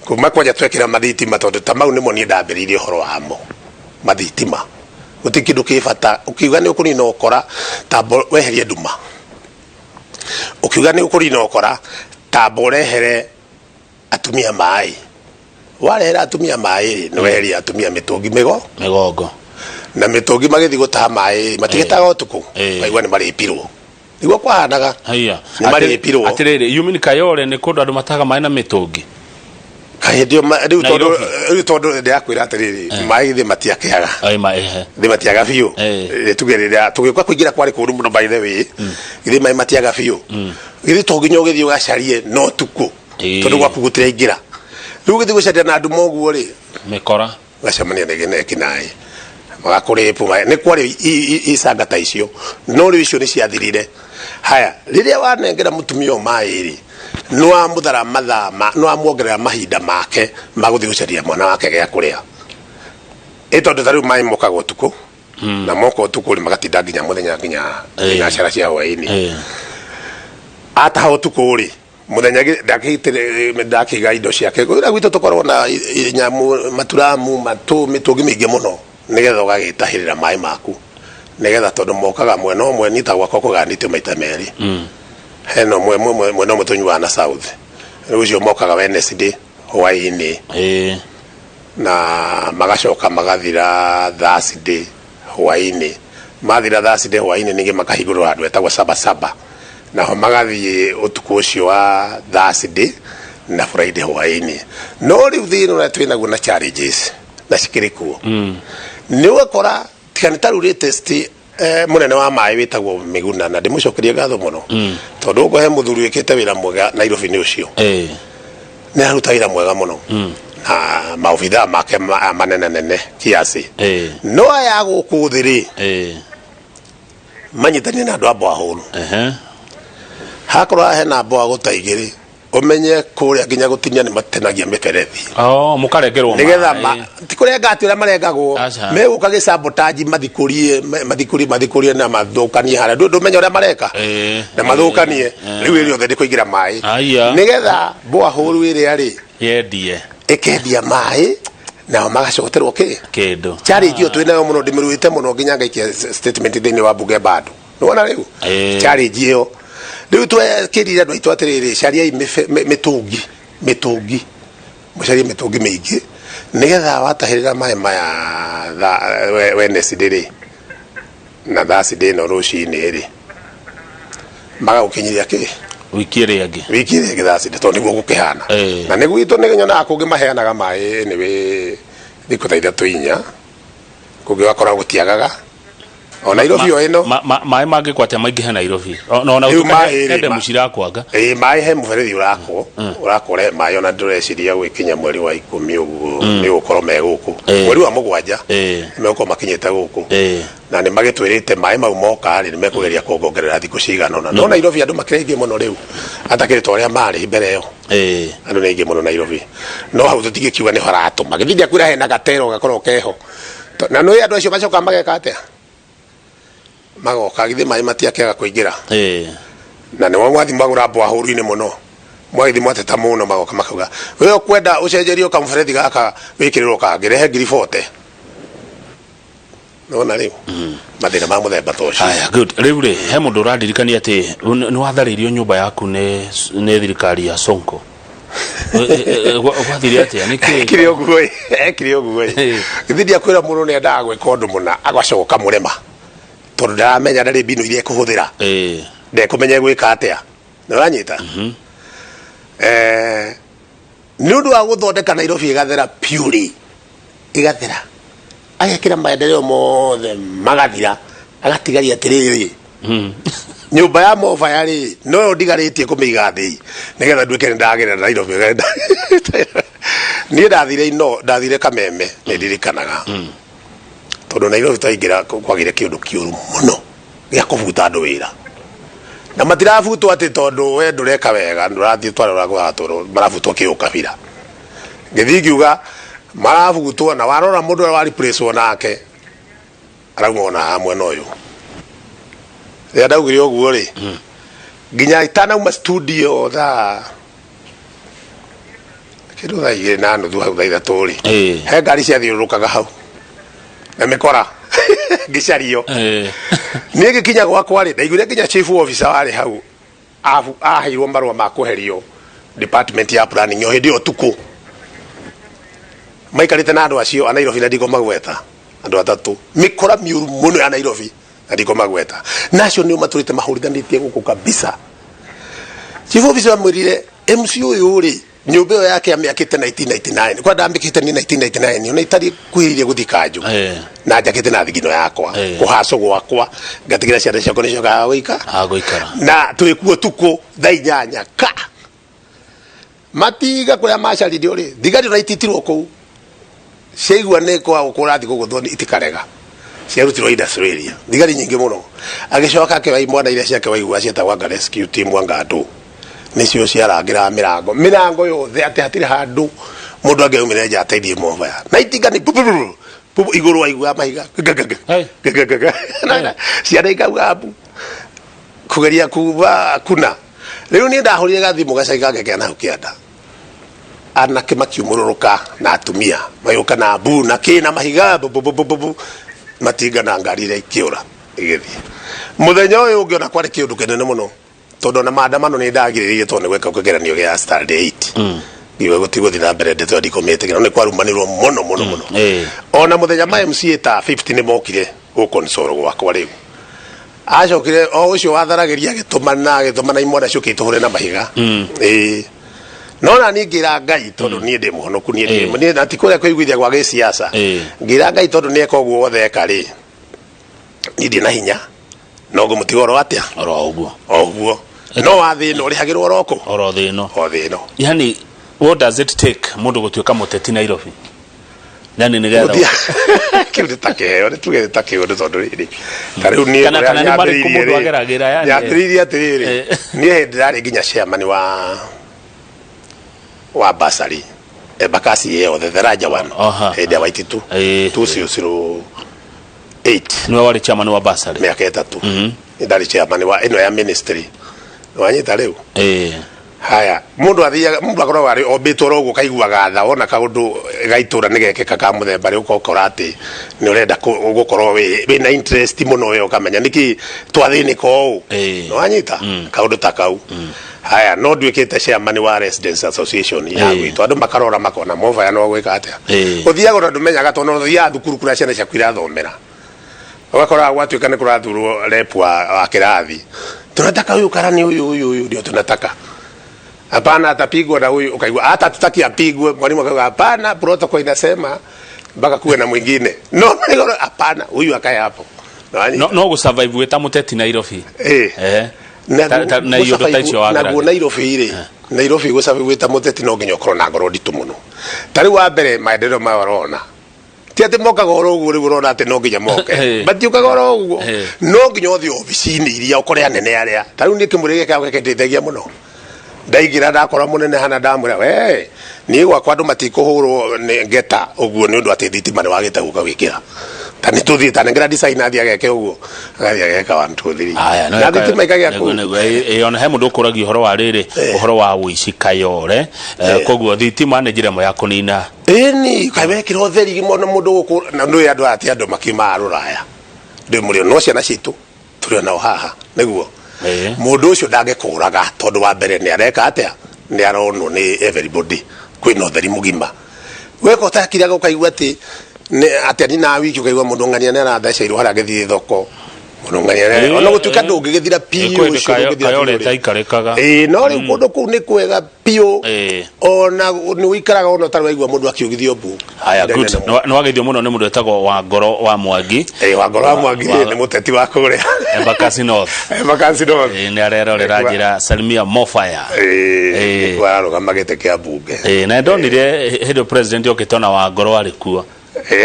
S2: kuma kwaja twekira mathitima tondu tamau nimo ni ndambiririe horo wamo mathitima utikindu kifata ukiuga ni ukurina ukora tambo weherie nduma ukiuga ni ukurina ukora tambo rehere atumia mai warehera atumia mai no weherie atumia mitungi migongo na mitungi magithi gutaha mai matigetaga utuku baigwa ni maripirwo igwa kwahanaga haya ni maripirwo atiriri
S1: you mean Kayole ni kundu andu mataga mai na mitungi
S2: kahindio riu tondu ndiakwira atiriri mai thi matiakeaga
S1: ai mai
S2: thi matiaga biu tugerera tugikwa kuingira kwari kuru muno by the way ithi mai matiaga biu ithi toginya ugithi ugacarie no tuku tondu gwaku gutira ingira riu ugithi gucaria na andu moguo ri
S1: mikora
S2: gacamania na kinai magakurepu ni kwari isanga ta icio no riu icio ni ciathirire haya riria wanengera mutumio mai ri no amuthara mathama no amuongerera mahinda make maguthi gucaria mwana wake gya kuria tondu tariu mai mokago tuku na moko tuku ri magatinda nginya muthenya nginya cara cia hwaini ataho tuku ri muthenya ndakiga indo ciake gwira gwitu tukorwo na nyamu maturamu mitungi mingi muno nigetha ugagitahirira mai maku nigetha tondu mokaga mwena umwe nita gwako kuganite maita meri heno mwena mutunywa na south rucio mokaga Wednesday hwaini na magacoka magathira Thursday hwaini mathira Thursday hwaini ningi makahigurwa andu etagwa saba na ho magathie utuku ucio wa Thursday na Friday hwaini no riu thino na twina guna challenges na cikirikuo ni wakora tikanitaru latest munene wa mai witagwo Miguna na ndimucokeria gatho muno tondu uko he muthuri wikite wira mwega Nairobi ni ucio ni aruta wira mwega muno na maofitha make manene kiasi no aya gukuthiri manyitani na andu abo ahuru hakora he na abo agutaigiri umenye kuria nginya gutinya ni matenagia miperethi
S1: mukarengerwo
S2: nigetha tikuria ngati ura marengagwo megukage sabotage mathikurie na mathukanie hara ndu menya ura mareka na mathukanie riu iri othe ndikuingira mai nigetha boa huru iri ari
S1: yendie
S2: ikendia mai na magacoterwo kindu challenge twinayo muno ndimiruite muno nginya ngaikia statement thini wa bunge bado nona riu challenge iyo riu twekirire andu aitu atiriri caria mitungi mucarie mitungi mingi nigetha watahirira mai maya Wednesday ri na Thursday no rucini ri magaukinyiria
S1: wiki ri angi
S2: Thursday tondu niguo gukihana na niguo itu niginyona akungi maheanaga mai ni we thiku ta ithatu inya kungi wakora gutiagaga o Nairobi o ino
S1: mai mangi kwatia maingi he Nairobi no na ende mucira kwanga
S2: mai he muberethi urakore mai ona ndureciria gwikinya mweri wa 10 uguo ni gukoro me guku mweri wa mugwanja meko makinyete guku na ni magitwirite mai mau moka ri ni mekugeria kuongerera thiku cigana no Nairobi andu makirengie muno riu atakirite uria mari mbere yo andu ni ingi muno Nairobi no hau tutigikiuga ni haratu magithithia kwira he na gatero gakorwo keho na no andu acio macoka mageka atia magoka githi mai matiakega kuingira na ni mwathi magura abo ahuru-ini muno mwathi mwateta muno magoka makauga we ukwenda ucenjerio kamferethi gaka wikirirwo kangirehe 40 nona riu mathina ma muthemba ta ucio
S1: aya good riu ri he mundu urandirikania ati ni watharirio nyumba yaku ni thirikari ya Sonko gwathire atia niki
S2: kiri oguo githiria kwira muno ni endaga gwika undu muna agacoka murema tondu ndaramenya ndari mbinu iria kuhuthira ndekumenya gwika atia nuranyita ni undu wa guthondeka Nairobi igathera purely igathera agekira maendeleo mothe magathira agatigaria atiriri nyumba ya mofa yari no ndigaritie kumiga thi nigetha nduike ndagera Nairobi ni ndathire Kameme ni ndirikanaga tondu Nairobi twaingira kwagire kiundu kiuru muno gia kubuta andu wira na matirabutwo ati tondu we ndureka wega ndurathie twarora gwatoro marabutwo kiukabira ngithi ngiuga marabutwo na warora mundu wa replace onake araumona hamwe noyo ya ndaugire oguo ri nginya itanauma studio kidu thaa igiri na nuthu hau thaa ithatu ri he ngari ciathiurukaga hau na mikora ngicario ni gikinya gwakwa ri ndaiguire nginya chief officer wari hau aheirwo marua ma kuherio department ya planning hindi otuku maikarite na andu acio a Nairobi na ndiko magweta andu atatu mikora miuru muno ya Nairobi na ndiko magweta nacio ni maturite mahurithanĩtie guku kabisa. Chief officer amwirire MC uyu ri nyumba yake amiakite 1999 kwa ndambikite ni 1999 ona itari kwiririe guthikanju na njakite na thigino yakwa kuhaco gwakwa ngatigira ciana ciakwa nicio gaguikara na twikuo tuku thaa 8 ka matiga kuria macaririo ri thigari na ititirwo kuu ciaigua ne kwa ukurathi guguthwo itikarega ciarutirwo industry thigari nyingi muno agicoka akiwai mwana iria ciake waigua cietagwa rescue team wangandu nicio ciarangira mirango yothe ati hatire handu mundu angeumire nja ateithie mofa na itigani iguru waigua mahiga ciana ikauga kugeria kuva kuna riu ni ndahurire gathimu gacaiga ngekena hau kianda anake makiumururuka na atumia mayuka na mbu na kina mahiga matinga na ngari ria ikiura igithii muthenya uyu ungiona kwari kiundu kinene muno tondu na maandamano ni ndagiririe tondu gweka kugeranio gia Saturday 8 iwe gutigothi na mbere ndeto ndikomete ni kwarumanirwo muno ona muthenya ma MC ta 50 ni mokire gukonsoro gwakwa riu acokire o ucio watharagiria gitumana imwana cio kituhure na mahiga nona ni ngira Ngai tondu ni ndi muhonoku ni ndi na tikuria kwiguithia gwa gisiasa ngira Ngai tondu ni eka uguo wothe eka ri ni ndi na hinya no go mutigoro atia oro uguo no wathino ri hagirwo roko oro thino yani what does it take mundu gutuika muteti Nairobi nani nigetha kiude takeheo ni tuge takeheo tondu riri tariu ni kana ni bari kumundu ageragira yani yatiriri atiriri ni ndari nginya chairman wa basari bakasi yeo the raja one hedi waititu 2008
S1: ni wali chairman wa basari
S2: miaka 3 ndari chairman wa eno ya ministry wanyita leo haya mundu akorwo ari obitoro ugo kaiguaga tha ona kaundu gaitura nigekeka ka muthemba ri ukokora ati ni urenda ugukorwo we na interest muno we ukamenya niki twathini ko no wanyita kaundu takau haya no ndwikite chairman wa residents association ya gwitu andu makarora makona mova ya no gwika atia uthiaga ndo menyaga tono thia thukuru kura ciana cia kwira thomera wakora watu kana kurathurwo rep wa kirathi tunataka huyu karani huyu ndio tunataka hapana atapigwa na huyu ukaigwa hata tutaki apigwe mwalimu akawa hapana protocol inasema mpaka kuwe na mwingine no hapana huyu akae hapo
S1: no go survive weta muteti Nairobi na hiyo ndotacho waga
S2: na Nairobi ire Nairobi go survive weta muteti no nginyo korona ngoro nditu muno tari wa mbere maendeleo ma warona tiate moka goro uguo riu urona ati no nginya moke batiuka goro uguo no nginya othi obicini iria ukore anene aria tariu ni kimurige ka gukendethagia muno ndaigira ndakora munene hana ndamura we ni gwakwa andu matikuhurwo ngeta uguo ni undu ati thitima ni wagita guka wikira tani tuthi tani ngira design athi ageke uguo agathi ageka 1 2 3 na thitima ikagya ku
S1: ona he mundu kuragi uhoro wa riri uhoro wa wici kayore koguo thitima ni njira mo ya kunina
S2: ni kabekira utheri mono mundu guku na ndu andu ati andu makimaruraya ndi muri no ciana citu turi nao haha niguo mundu ucio ndangekuraga tondu wa mbere ni areka atia ni aronwo ni everybody kwina utheri mugima weko takira gukaigua ati ni atia ni na wiki ukaigua mundu ngania ni aratheceirwo hara ngithii thoko munongania ona gutuika ndungigithira pio
S1: kayoleta ikarekaga
S2: no ri kundu ku ni kwega pio ona ni wikaraga ona tari waigua mundu akiugithio bu
S1: haya good no wageithio muno ni mundu etagwo wa Ngoro wa Mwangi
S2: wa Ngoro wa Mwangi ni muteti wa kuria
S1: Embakasi North ni arerorera njira Salimia Mofaya
S2: kwa rugamagite kia bunge
S1: na ndonire head president okitona wa Ngoro ari kuo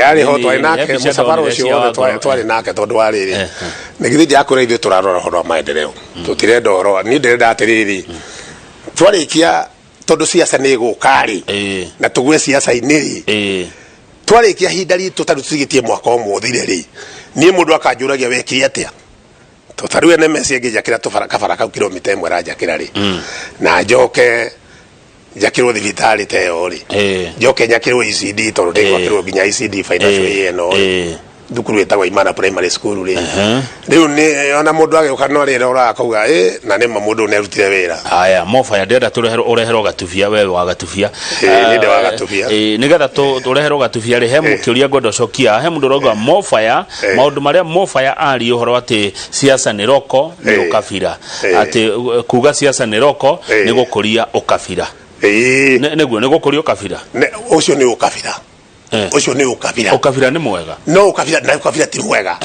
S2: ari ho twari nake musafara ucio twari nake tondu wariri nigithi yakore ithu turarora horo maendeleo tutirenda horo ni ndirenda atiriri twarikia tondu siasa ni gukari na tugwe siasa iniri twarikia hinda ritu tarutigitie mwaka omwe ri ni mundu akanjuragia wekiri atia tutariwe ne mesi ngijakira tufaraka kau kilomita 1 rajakira ri na njoke jakirwo thibitari teo ri njoke nyakirwo ECD tondu ndikirwo ginya ECD financial year no thukuru etagwo Imana Primary School ri riu ni ona mundu ageuka no rira urakauga na ni mundu nerutire wira
S1: haya Mofaya ndenda ureherwo gatubia wewe wa gatubia
S2: ninde wa gatubia
S1: nigetha tureherwo gatubia ri he mukiuria ngondo cokia he mundu roga Mofaya maundu maria Mofaya ari uhoro ati siasa ni roko ni ukabira ati kuga siasa ni roko ni gukuria ukabira neguo ni gukuria ukabira
S2: ucio ni ukabira ucio ni ukabira
S1: ni mwega
S2: no ukabira ti mwega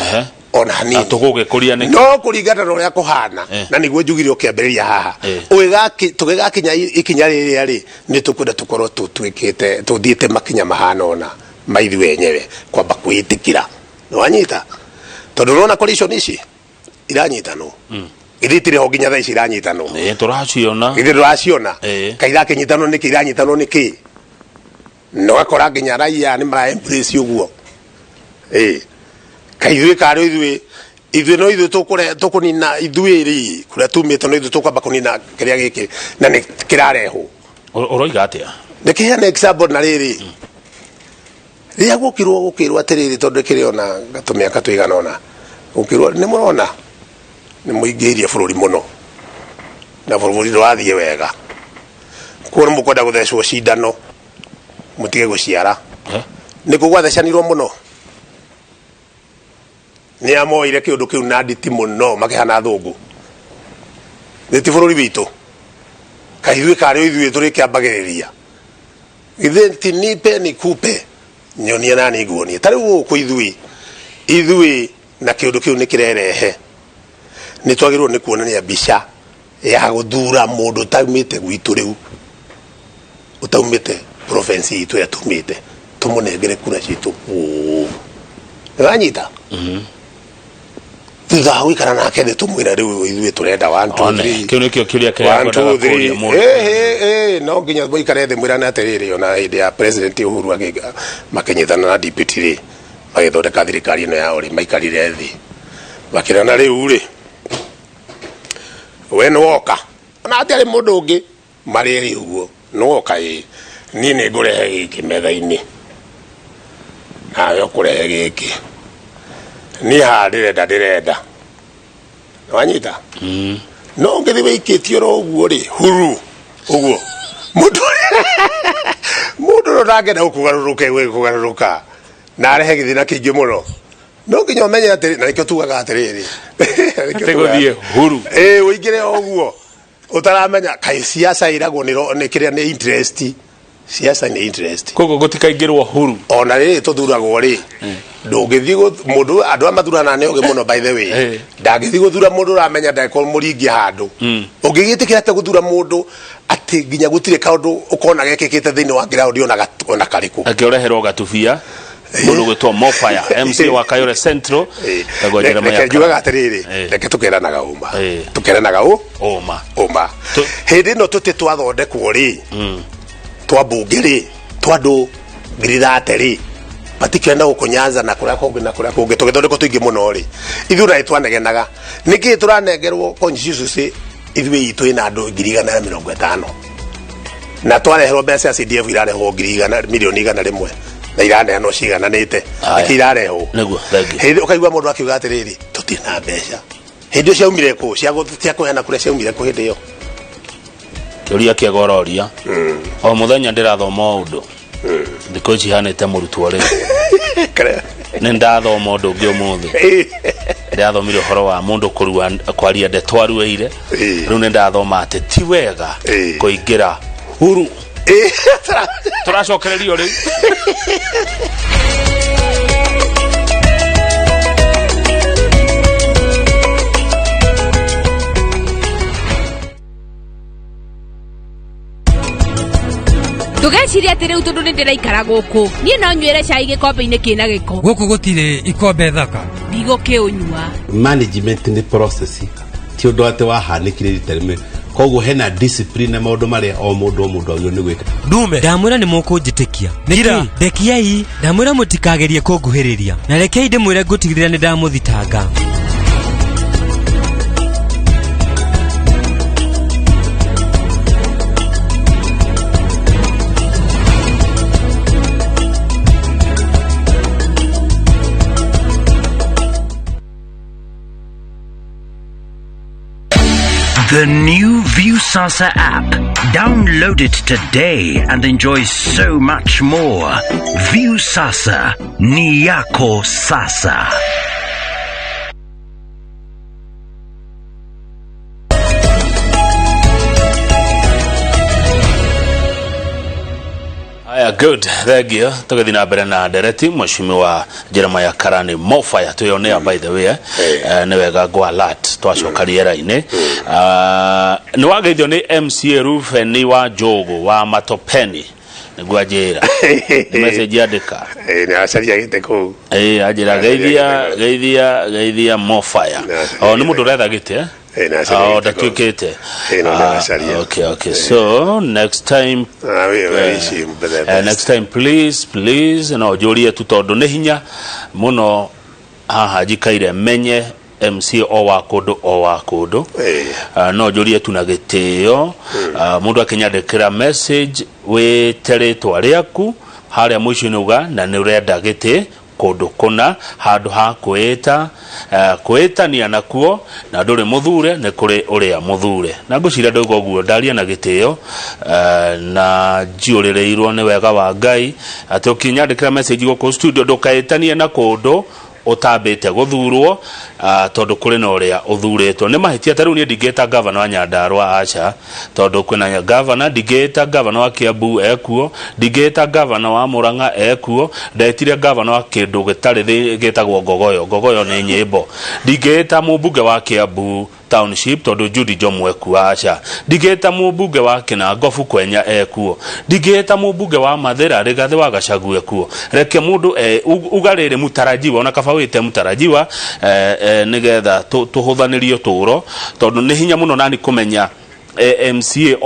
S2: ona hanini
S1: atuguge kuria ni
S2: no kuringana no ria kuhana na niguo njugire ukiambereria haha uigaki tugigakinya ikinya riria ri ni tukwenda tukorwo tutwikite tuthiite makinya mahana ona maithi wenyewe kwamba kwitikira no wanyita tondu rona coalition ici iranyita no ithitire ho ginya thaa ici iranyita no
S1: turaciona
S2: ithiraciona kaira kinyitano ni kiranyitano ni ki no akora ginya raia ni mara embrace uguo kaithwe karo ithwe no ithwe tukunina ithwe ri kuria tumite no ithwe tukwamba kunina kiria giki na ni kirareho
S1: uroiga atia
S2: nikihe na example na riri ria gukirwo atiriri tondu kiri ona gatumia katwigana ona gukirwo ni murona ni muingiirie bururi muno na bururi rwathie wega kuona mukwenda guthecwo cindano mutige guciara ni kugwathecanirwo muno ni amoire kiundu kiu na nditi muno makihana thungu ni ti bururi witu kaithwe kare ithwe turi kiambagiriria ithe ti nipe ni kupe nyonia na ni guonie tari guku ithwe na kiundu kiu ni kirerehe ni twagirwo ni kuonania bica ya guthura mundu taumite gwitu riu utaumite province itu ya tumite tumunengere kura citu wanyita tuga wikara na kende tumwira riu ithuĩ turenda 1 2 3
S1: kiu nikio kiuria kiria
S2: no nginya boikare the mwira na atiriri ona hindi ya president Uhuru agiga makenyithana na deputy ri magithondeka thirikari ino ya uri maikarire thi bakirana riu ri we no woka ona atari mundu ungi mariri uguo no woka ni ni ngurehe giki metha-ini nayo kurehe giki ni ndirenda wanyita no ngithi wikitio ro uguo ri huru uguo mundu no ndangenda kugaruruka na arehe githina kingi muno no nginya umenye atiri na nikio tugaga atiriri
S1: guthie huru
S2: uingire uguo utaramenya kai siasa iragwo ni kiria ni interest siasa ni interest
S1: kogo gutikaingirwo huru
S2: ona ri tuthuragwo ri ndungithi mundu andu amathurana ne oge muno by the way ndagithi guthura mundu ramenya ndako muringi handu ungigitikira te guthura mundu ati ginya gutire kaundu ukona gekekete thini wa ground ona kariku
S1: akioreherwo gatubia mundu gwitwo Mofaya MC wa Kayole Central agojera maya
S2: kajuga atiriri reke tukeranaga uma hindi no tuti twathondekwo ri twambungiri twandu ngirithate ri batikenda gukunyanza na kuria kungi tugithondekwo tuingi muno ri ithura twanegenaga niki turanengerwo constituency ithwe itu ina andu 150 na twareherwo mbeca CDF irareherwo 100 milioni 100 na irane no cigananite ikirareho
S1: neguo
S2: hindi ukaigwa mundu akiuga atiriri tutina mbeca hindi ciaumire ku cia kuhena kuria ciaumire ku hindi yo
S1: kiuria kiagororia o muthenya ndirathoma undu thikũ ici hanĩte mũrutwo rĩ nĩ ndathoma ũndũ ũngĩ ũmũthĩ ndathomire horo wa mundu kurua kwaria ndetwaruire riu nenda thoma ati ti wega kuingira huru turacokererio riu
S3: tugeciria ati riu tundu ndiraikara guku nie no nywere cai gikombe-ini kina giko
S4: guku gutire ikombe thaka
S3: bigo kiunywa
S5: management ni process ti undu ati wahanikire riterime koguo hena discipline maundu maria o mundu ayo ni gwika
S4: ndume ndamwira ni mukunjitikia nikira ndekiai ndamwira mutikagerie kunguhiriria na rekei ndimwire ngutigirira ni ndamuthitanga
S6: The new Viusasa app. Download it today and enjoy so much more. Viusasa ni yako sasa.
S1: Good, thegio tugethi na mbere na ndereti mheshimiwa Jeremiah Karani Mofaya tuyonea by the way ni wega go alert twacoka riera-ini ni wageithio ni MCA Rufeni wa Jogo wa Matopeni niguo ajira ni message yandika
S2: ni acaria gite ku
S1: ajira geithia Mofaya ni mundu retha gite okay. So next time please no jurie tutondu ni hinya muno haha jikaire menye MC o wa kundu no jurie tuna gitio mundu akinyandikira message we teretwa riaku haria mwisho uga na ni urenda giti kundu kuna handu ha kwetania nakuo na nduri muthure ni kuri uria muthure na ngucira ndogo guo ndaria na gitio na jiurireirwo ni wega wa Ngai ati ukinyandikira message guko studio ndukaetanie na kundu utambite guthurwo tondu kuri na uria uthuretwo ni mahitia ta riu ni ndigeta governor wa Nyandarua acha tondu kwina governor ndigeta governor wa Kiambu ekuo ndigeta governor wa Murang'a ekuo ndetire governor wa kindu gitari gitagwo Ngogoyo ni nyimbo ndigeta mubunge wa Kiambu township tondu Judy Jomo ekuo acha ndigeta mubunge wa Kinangofu Kwenya ekuo ndigeta mubunge wa Mathira Rigathi wa Gachagua ekuo reke mundu ugarire mutarajiwa ona kafawite mutarajiwa nigetha tuhuthanirio turo tondu ni hinya muno nani kumenya MCA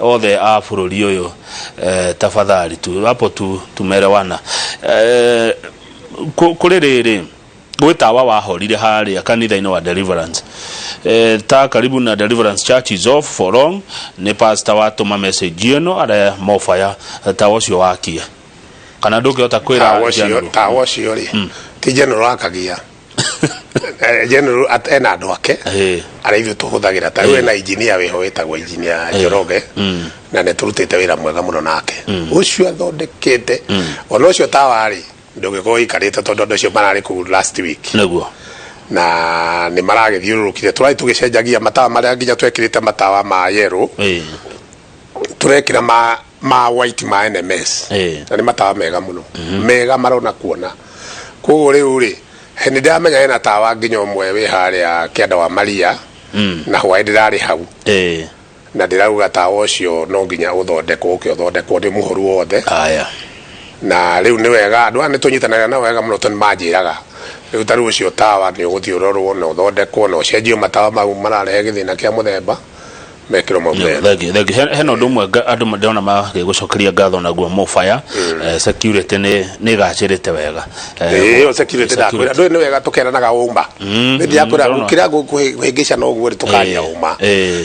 S1: all the afururi uyu tafadhali tu hapo tumerewana kuri riri gwitawa wahorire haria kanitha-ini wa Deliverance ta karibu na Deliverance Church is off for long ni pastor watuma message ino ara Mofaya tawa cio wakia kana ndungihota kwira
S2: tawa cio ri ti general akagia general atena andu ake ara ithu tuhuthagira ta we na engineer we hoetagwo engineer Njoroge na ne turutite wira mwega muno nake ucio athondekete ono ucio tawa ri ndugiko ikarite tondu ndocio marari ku last week
S1: naguo
S2: na ni maragithiururukire turai tugicenjagia matawa maria nginya twekirite matawa ma yellow turekira ma white ma NMS na ni matawa mega muno mega marona kuona koguo riu ri heni ndamenya ena tawa nginya umwe wi haria kianda wa Maria na hwae ndirari hau na ndirauga tawa ucio no nginya uthondekwo ndi muhoru wothe na riu ni wega andu ani tunyitanaga na wega muno toni manjiraga riu taru ucio tawa ni uguthiurorwo na uthondekwo na ucenjio matawa mau mararehe githina kia muthemba mekiro mabwe
S1: heno ndumwe andu ndona magigucokeria ngatho naguo Mofaya security ni gachirite wega
S2: security ndakwira andu ni wega tukeranaga umba ndi yakwira ukira guhingisha no guo tukania uma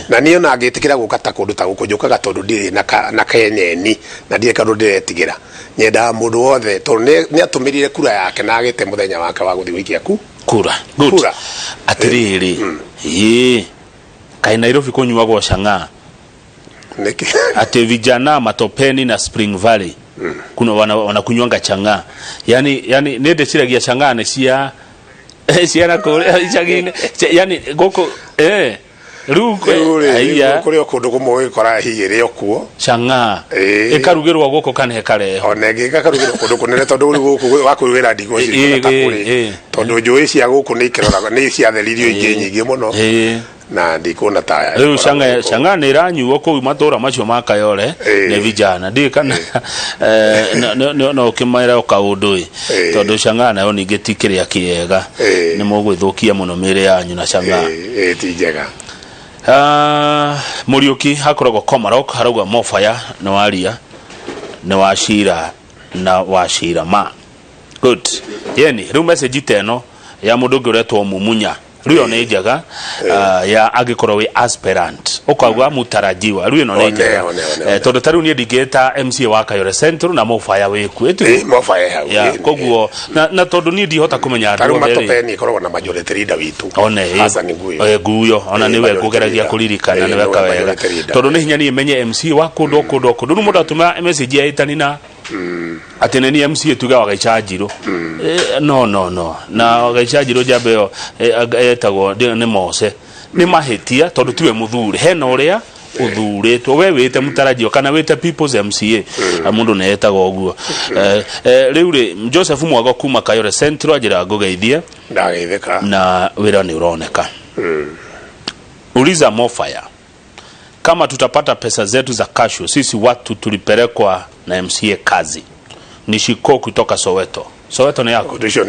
S2: na niyo na ngitikira gukata kundu ta gukunjukaga tondu ndiri na kenyeni na ndire kandu ndiretigera nyenda mundu wothe tondu ni atumirire kura yake na agite muthenya wake wa guthi wikia
S1: kura atiriri kai Nairobi kunyuagwo Chang'aa ati vijana Matopeni na Spring Valley kuna wanakunywanga Chang'aa yani nende ciragia Chang'aa ne cia ciana kule icagine yani goko ruko
S2: aya kuri okundu kumwe kora higire okuo
S1: changa ekarugirwa goko kane kare
S2: onege kakarugirwa kundu kunene tondu uri guku wakuwira ndigo ci kuri tondu njui cia guku ni ikirora ni cia theririo ingi nyingi muno na ndikona taya
S1: riu changa ni ranyuo ku matura macio makayore ne vijana ndikana no kimaira kaundu tondu changa nayo ningetikiria kiega ni mugwithukia muno mire yanyu na changa
S2: tijega
S1: Muriuki hakoragwo Komarok haragwa Mofaya na waria na washira na washira ma good yeni riu message teno ya mundu nguretwo Mumunya riu ne njaga ya agikorwo we aspirant ukagwa mutarajiwa riu no ne njaga tondu tariu ni ndigeta MC wa Kayore Central na Mofaya weku
S2: Mofaya hau
S1: ya koguo na tondu ni ndihota kumenya
S2: tariu matopeni korwo na majority leader witu
S1: hasa
S2: ni nguyo
S1: guyo ona niwe kugeragia kuririkana niwe kawega tondu ni hinya ni menye MC wa kundu nu mundu atuma message ya itanina atene ni MC tuga wagaichajiro no na wagaichajiro jabeo etagwo ni Mose ni mahetia tondu tiwe muthuri hena uria uthuritwo we wite mutarajio kana wite people's MCA mundu ne etagwo guo riu ri Joseph Mwago kuma Kayore Central ajira ngugeithia
S2: ndageitheka
S1: na wira ni uroneka uliza Mofaya kama tutapata pesa zetu za kasho sisi watu tulipelekwa na MCA kazi ni Shiko kutoka Soweto ni yako
S2: udusho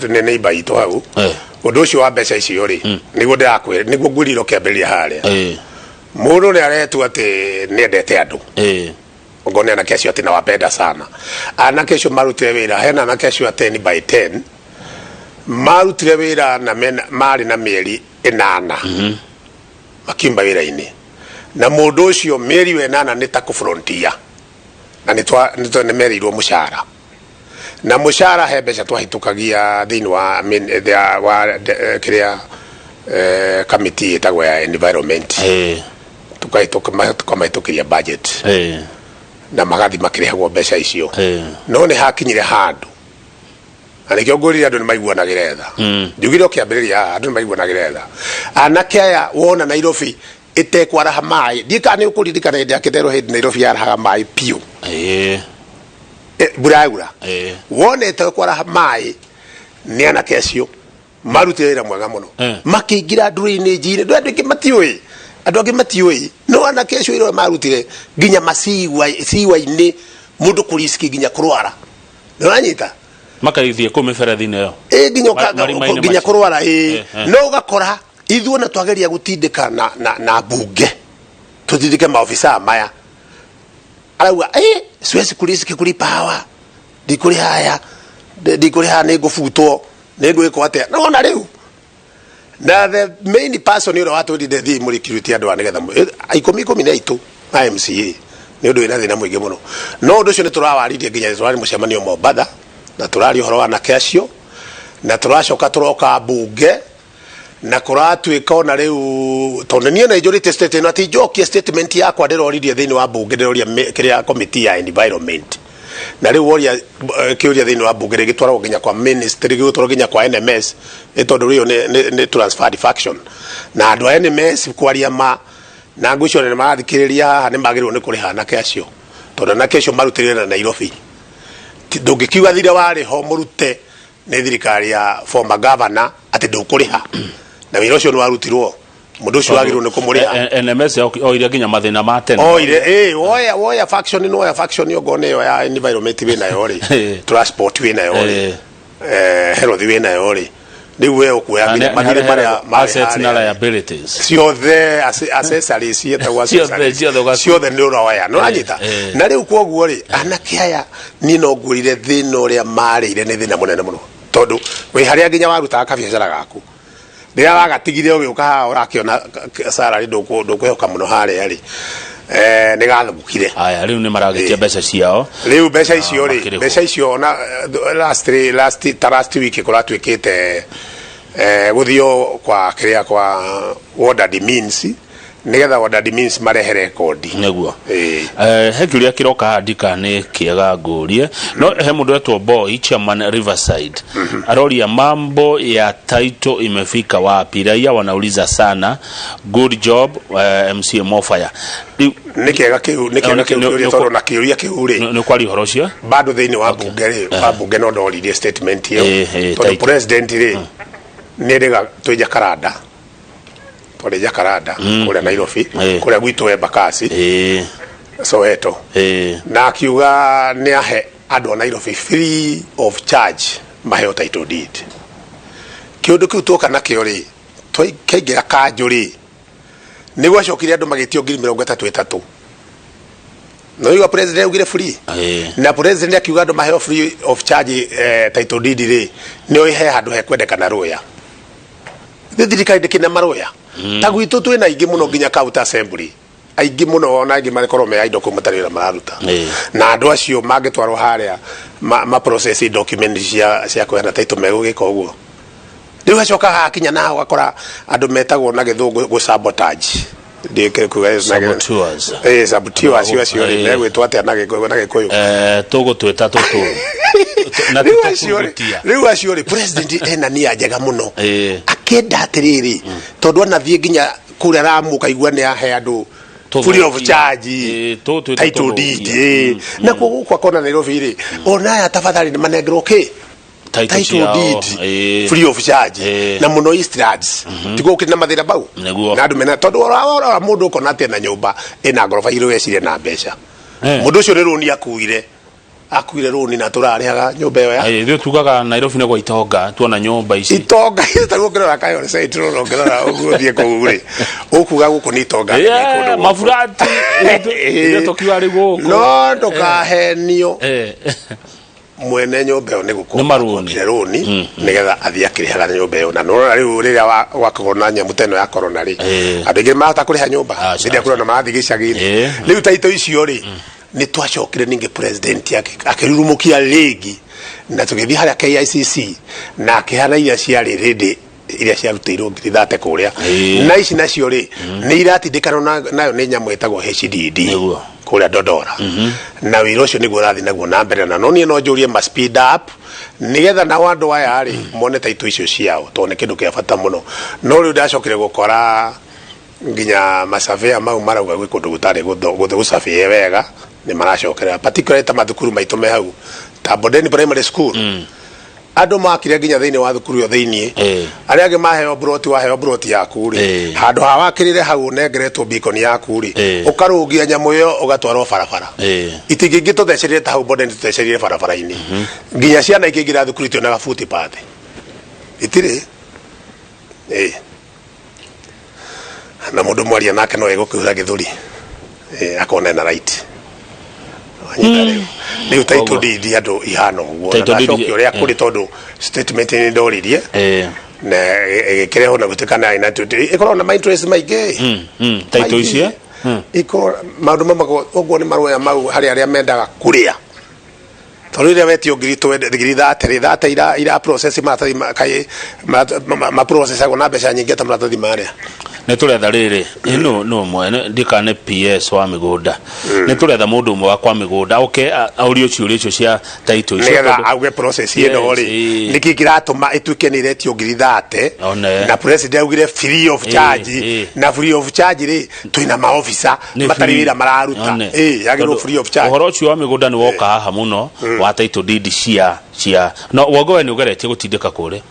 S2: ne neighbor ito hau udusho wa mbeca icio ri niguo ndakwira niguo nguriro kiamberia haria mundu ni aretu ati ni endete andu ngone na kesho ati na wapenda sana ana kesho marutire wira hena na kesho ati 10 by 10 marutire wira na mari na mieri 8 makimba wira-ini na mundu ucio mieri 8 ni ta ku frontier na ni merirwo mushara na mushara he mbeca twahitukagia thini wa kiria committee etagwo ya environment tukaitukiria budget na magathi makirehagwo mbeca icio no ni hakinyire handu anikio ngurire andu ni maiguanagira tha njugire okiambiriria andu ni maiguanagira tha anake aya wona Nairobi itekwaraha mai ndikane ukuririkana ndi akitero hindi Nairobi yarahaga mai piu buraura wone itekwaraha mai ni anake acio marutira mwega muno makiingira nduri-ini njire ndu andu andu matiui no anake acio iro marutire ginya siwa-ini mundu kuriski ginya kurwara nuranyita
S1: makaithie kumiferathine yo
S2: ginya kurwara no ugakora ithuo na twageria gutindika na bunge tutindike maofisa maya arauga siwezi kuriski kuri power dikuri haya ni ngufutwo ni ngwiko atia nona riu na the main person iro watu ndide thi murikiriti andu anigetha ikumi na itu MCA ni undu ina thina mwingi muno no undu ucio ni turawaririe nginya turari mucemanio Mombatha na turari horo na kesho na turacoka turoka bunge na kuratuika ona riu tondu nie na majority state no ati jokia statement yakwa ndiroririe thini wa bunge ndiroria kiria committee ya environment na riu woria kiuria thini wa bunge gitwarwo nginya kwa ministry gitwarwo nginya kwa NMS tondu rio ni transferred faction na andu a NMS kwaria na ngwicio ne marathikiriria ni magirwo ni kuriha na kesho tondu na kesho marutirire na Nairobi ndungikiuga thire wari ho murute ni thirikari ya former governor ati ndukuriha na wira ucio ni warutirwo mundu ucio wagirwo ni kumuriha
S1: NMS oire nginya mathina ma tene
S2: oire woya faction yo gone yo ya environment we na yo ri transport we na yo ri health we na yo ri riu we ukuya nginya mathire maria
S1: assets na liabilities
S2: ciothe accessories cietagwo ciothe ni uroya no anyita na riu koguo ri anake aya ni no ngurire thina uria marire ni thina munene muno tondu we haria nginya waruta kabiacara gaku rira wagatigire ugiuka urakiona salary ndukwehoka muno haria ri ni gathukire
S1: aya riu ni maragitia mbeca ciao
S2: riu mbeca icio na last week kuratwikite guthio kwa kiria kwa ordered means nigetha what that means marehe record
S1: neguo he kiuria kiroka handika ni kiega ngurie no he mundu etwo boy chairman Riverside aroria mambo ya title imefika wapi raia wanauliza sana good job MC Mofaya
S2: ni kiega kiu toro na kiuria kiuri
S1: ni kwali horocia
S2: bado thini wa bunge no ndoririe statement hiyo to president ri ni rega tujja karada pole Jakaranda kule Nairobi kule gwitũ Embakasi Soweto na akiuga ni ahe andũ Nairobi free of charge maheo title deed kiundu kiu tuoka nakio ri twaingira kanjũ ri ni gwacokire andũ magĩtio 33 no iwa president ugire free na president akiuga andũ maheo free of charge title deed ri ni oihe handũ hekwendekana roya thirikari ndikina maroya tagwitu twina ingi muno nginya county assembly aingi muno ona aingi marikoro me aido kumutarira mararuta na andu acio mangitwarwo haria ma process document cia kwenda title megugika uguo riu acoka hakinya na wakora andu metagwo na githungu go sabotage ndike kuga saboteurs acio ri megwitwo atia na gikuyu
S1: tugutwita tutu
S2: na riu acio ri president ena ni ajega muno akenda atiriri tondu anathie nginya kuria Ramu kaigua ni ahe andu free of charge title deed na kwa kona Nairobi ri ona ya tafadhali ni manegro title deed free of charge na muno Eastlands tigo kina mathira bau na andu mena tondu ora mundu ukona ate na nyumba ina gorofa iro ecire na mbeca mundu ucio rero akuire runi na turarihaga nyumba iyo ya
S1: ithio tugaga Nairobi ne kwa itonga tuona nyumba ici
S2: itonga tago kirora kayo site roro kirora uguthie kugure ukuga guku ni itonga
S1: mafurati ithio tokiwa ri guku
S2: no ndokahenio mwene nyumba iyo ni guku runi nigetha athie akirihaga nyumba iyo na no riu riria wakagona nyamuteno ya corona ri andu ingi mahota kuriha nyumba ndia kurona mathi gicagini riu taito icio ri ni twacokire ninge president yake akirurumukia ligi na tugithi haria KICC na akihana iria ciari ready iria ciarutirwo ngirithate kuria na ici nacio ri ni iratindikana nayo ni nyamu etagwo HDD kuria Dodora na wiro ucio niguo rathi naguo na mbere na no ni no njurie ma speed up nigetha na wandu aya ri mone taito icio ciao to ne kindu kia bata muno no riu ndacokire gukora nginya masavea mau marauga gwi kundu gutari guthusafie wega ni maracokera particularly ta mathukuru maitu me hau ta Bodeni Primary School andu makire nginya thiini wa thukuru yo thiini aria angi maheo broti waheo broti yaku ri handu ha wakirire hau nengeretwo beacon yaku ri ukarugia nyamu yo ugatwarwo barabara itingi tuthecereire ta hau Bodeni tuthecereire barabara-ini nginya ciana ikingira thukuru itio na gafuti path itire na mundu mwaria nake no egukura githuri akona na right ni title deed andu ihano uguo na coki uria kuri tondu statement ni ndoririe na ekireho na gutikana ina ikoro na interest maige
S1: title icio
S2: ikoro maundu mamago uguo ni maroya mau hari aria mendaga kuria tondu ria wetio ngirithate ira process kai ma process ago na mbeca nyingi ta maratathi maria
S1: ne turetha riri no mwene ndikane PS wa migunda ne turetha mundu umwe wa kwa migunda oke aurio ciurio icio cia title icio
S2: nega auge process ino ri niki kiratuma ituke ni retio ngirithate na president augire free of charge na free of charge ri tuina ma officer matari wira mararuta yagiro free of charge
S1: uhoro ucio wa migunda ni woka haha muno wa title deed cia no wogo ni ugeretie gutindika kure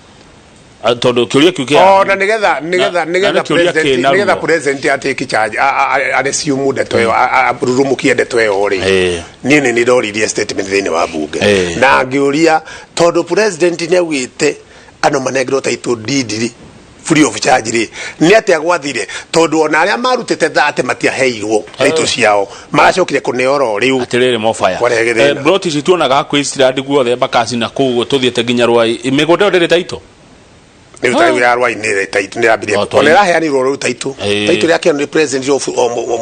S1: tondu kiuria kiukia
S2: na nigetha president atake charge aresiumu ndetwe arurumukie ndetwe ori nini ni ndoririe statement thini wa bunge na ngiuria tondu president ni augite ano manegro title deed free of charge ri ni atia gwathire tondu ona aria marutete thate matiaheirwo title ciao maracokire kuneoro riu
S1: atiriri Mofaya broti cituonaga ku Eastland guothe Embakasi na kuguo tuthiete nginya Rwai migunda ndiri title
S2: ni utari ya Rwai ni title ni abiria onera heani roro title yake ni president of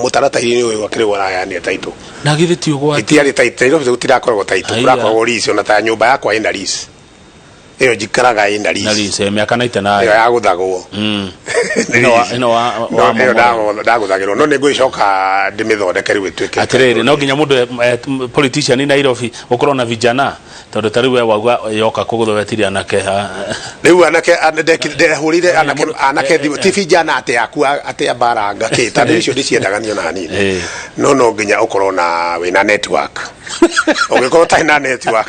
S2: mutarata ini uyu wakire wara heani title
S1: na githiti ugwa
S2: itiari title ro gutira korwo title kura kwa lease ona ta nyumba yakwa ina lease iyo jikaraga ina risi
S1: na risi miaka 98
S2: iyo ya guthagwo
S1: ino wa
S2: ndaguthagirwo no nĩ ngũicoka ndĩmĩthondeke rĩu ĩtuĩke
S1: atirĩrĩ no nginya mũndũ politician in Nairobi ukorwo na vijana tondu tari we wagwa yoka kuguthoetiria anake
S2: riu anake ndehurire anake ti vijana ate baranga kita ndicio ndiciendaganio na hanini no nginya ukorwo na wina network ugikorwo ta na network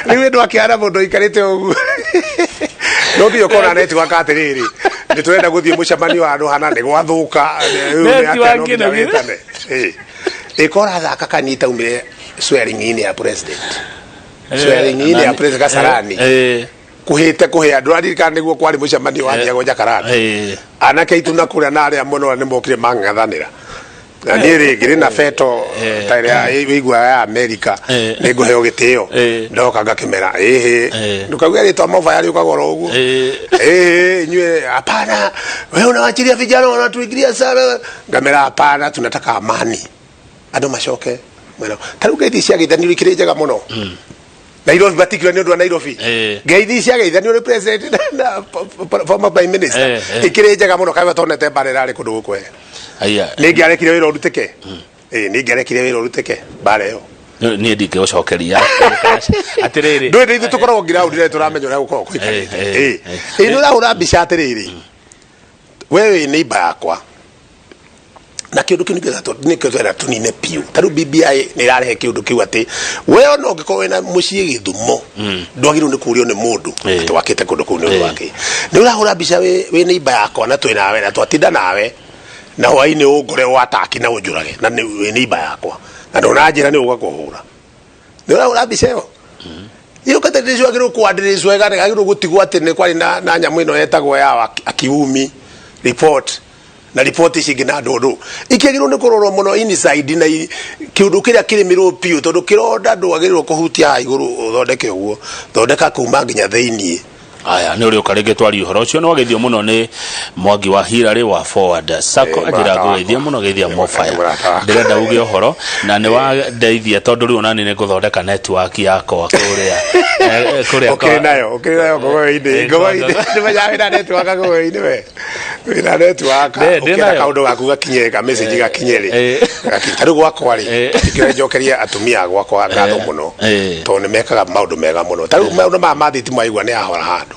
S2: riu ndo akiara mundu ikarite ugu no nginya ukorwo na network atiriri ni turenda guthie mucemanio andu hana ni gwathuka
S1: network ino
S2: ikora thaka kanyita umire swearing in ya president swearing in ya president Kasarani kuhe andu aririkana niguo kwari mucemanio wa Diego Jakarani anake itu nakuria na aria muno ni mokire mangathanira na ni ringi na feto tairia igwa ya America ni nguheo gitio ndoka ngakimera ndukauga ritwa mova yari ukagoro uguo nywe hapana wewe unawachilia vijana wanatuingilia sana ngamera hapana tunataka amani andu macoke mwena taruga ithi cia githaniro ikire njega muno Nairobi batikira ni undu wa Nairobi ngeithi cia githaniro ni president na former prime minister ikire njega muno kaiwa tonete barera ari kundu gukwe aya ni ngiarekire wira urutike ni ngiarekire wira urutike bareo
S1: ni ndike ucokeria atiriri
S2: ndu ndi tukorwo ground ile turamenya ura gukorwo kuikarite ino ra ura mbica atiriri wewe ni bakwa na kiundu kiu nikethera tunine piu taru BBI ni rarehe kiundu kiu ati we ono ngiko wena mucie githumo ndwagirwo ni kurio ni mundu twakite kundu kuu ni wake ni urahura mbica we ni iba yakwa na twina we na twatinda nawe na hwaini ungore wataki na unjurage na ni iba yakwa na ndona njira ni ugakuhura ni urahura mbica yo iyo kate ndicwa giru kwandirizwa egare gagiru gutigwa ati ni kwari na nyamu ino yetagwo ya akiumi report na report ici ngina ndondo ikigirwo ni kurorwo muno inside na kiundu kiria kirimirwo piu tondu kironda ndwagirwo kuhutia iguru uthondeke uguo thondeka kuma nginya thiini
S1: aya ni uri ukarege twari uhoro ucio no wagethio muno ni Mwangi wa Hilary wa Forward Sacco ajira gwethia muno gethia mofaya ndirenda uge uhoro na ni wa ndeithia tondu riu nani ni guthondeka network yako kuria
S2: okay nayo gogo-ini ni majawe na network gogo-ini we wina network ukira kaundu gaku gakinyeka message gakinyeri gakitaru gwakwa ri tikire njokeria atumia gwakwa ngatho muno tondu ni mekaga maundu mega muno taru maundu ma mathiti maigwa ni ahora handu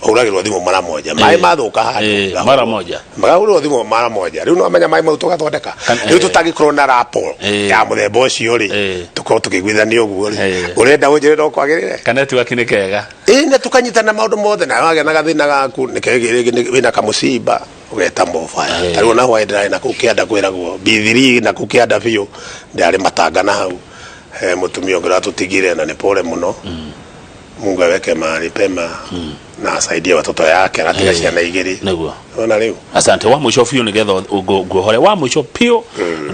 S2: uragirwo thimu mara moja mai mathuka handu
S1: mara moja
S2: magurwo thimu mara moja riu no amenya mai mau tugathondeka riu tutagikorwo na rapport ya muthemba ucio ri tukorwo tukigwithania uguo ri urenda unjire kwagirire
S1: kana tugakinikega
S2: na tukanyitana maundu mothe na wage na gathina gaku nikegirige wina kamusimba ugeta mofaya tariu na hwa ndira na kukianda kwiragwo B3 na kukianda biu ndari matangana hau mutumio ngira tutigire na ni pole muno Mungu aweke mahali pema na asaidie watoto yake katika ciana igiri
S1: niguo
S2: ona riu
S1: asante wa mwisho fiu nigetha nguhore wa mwisho pio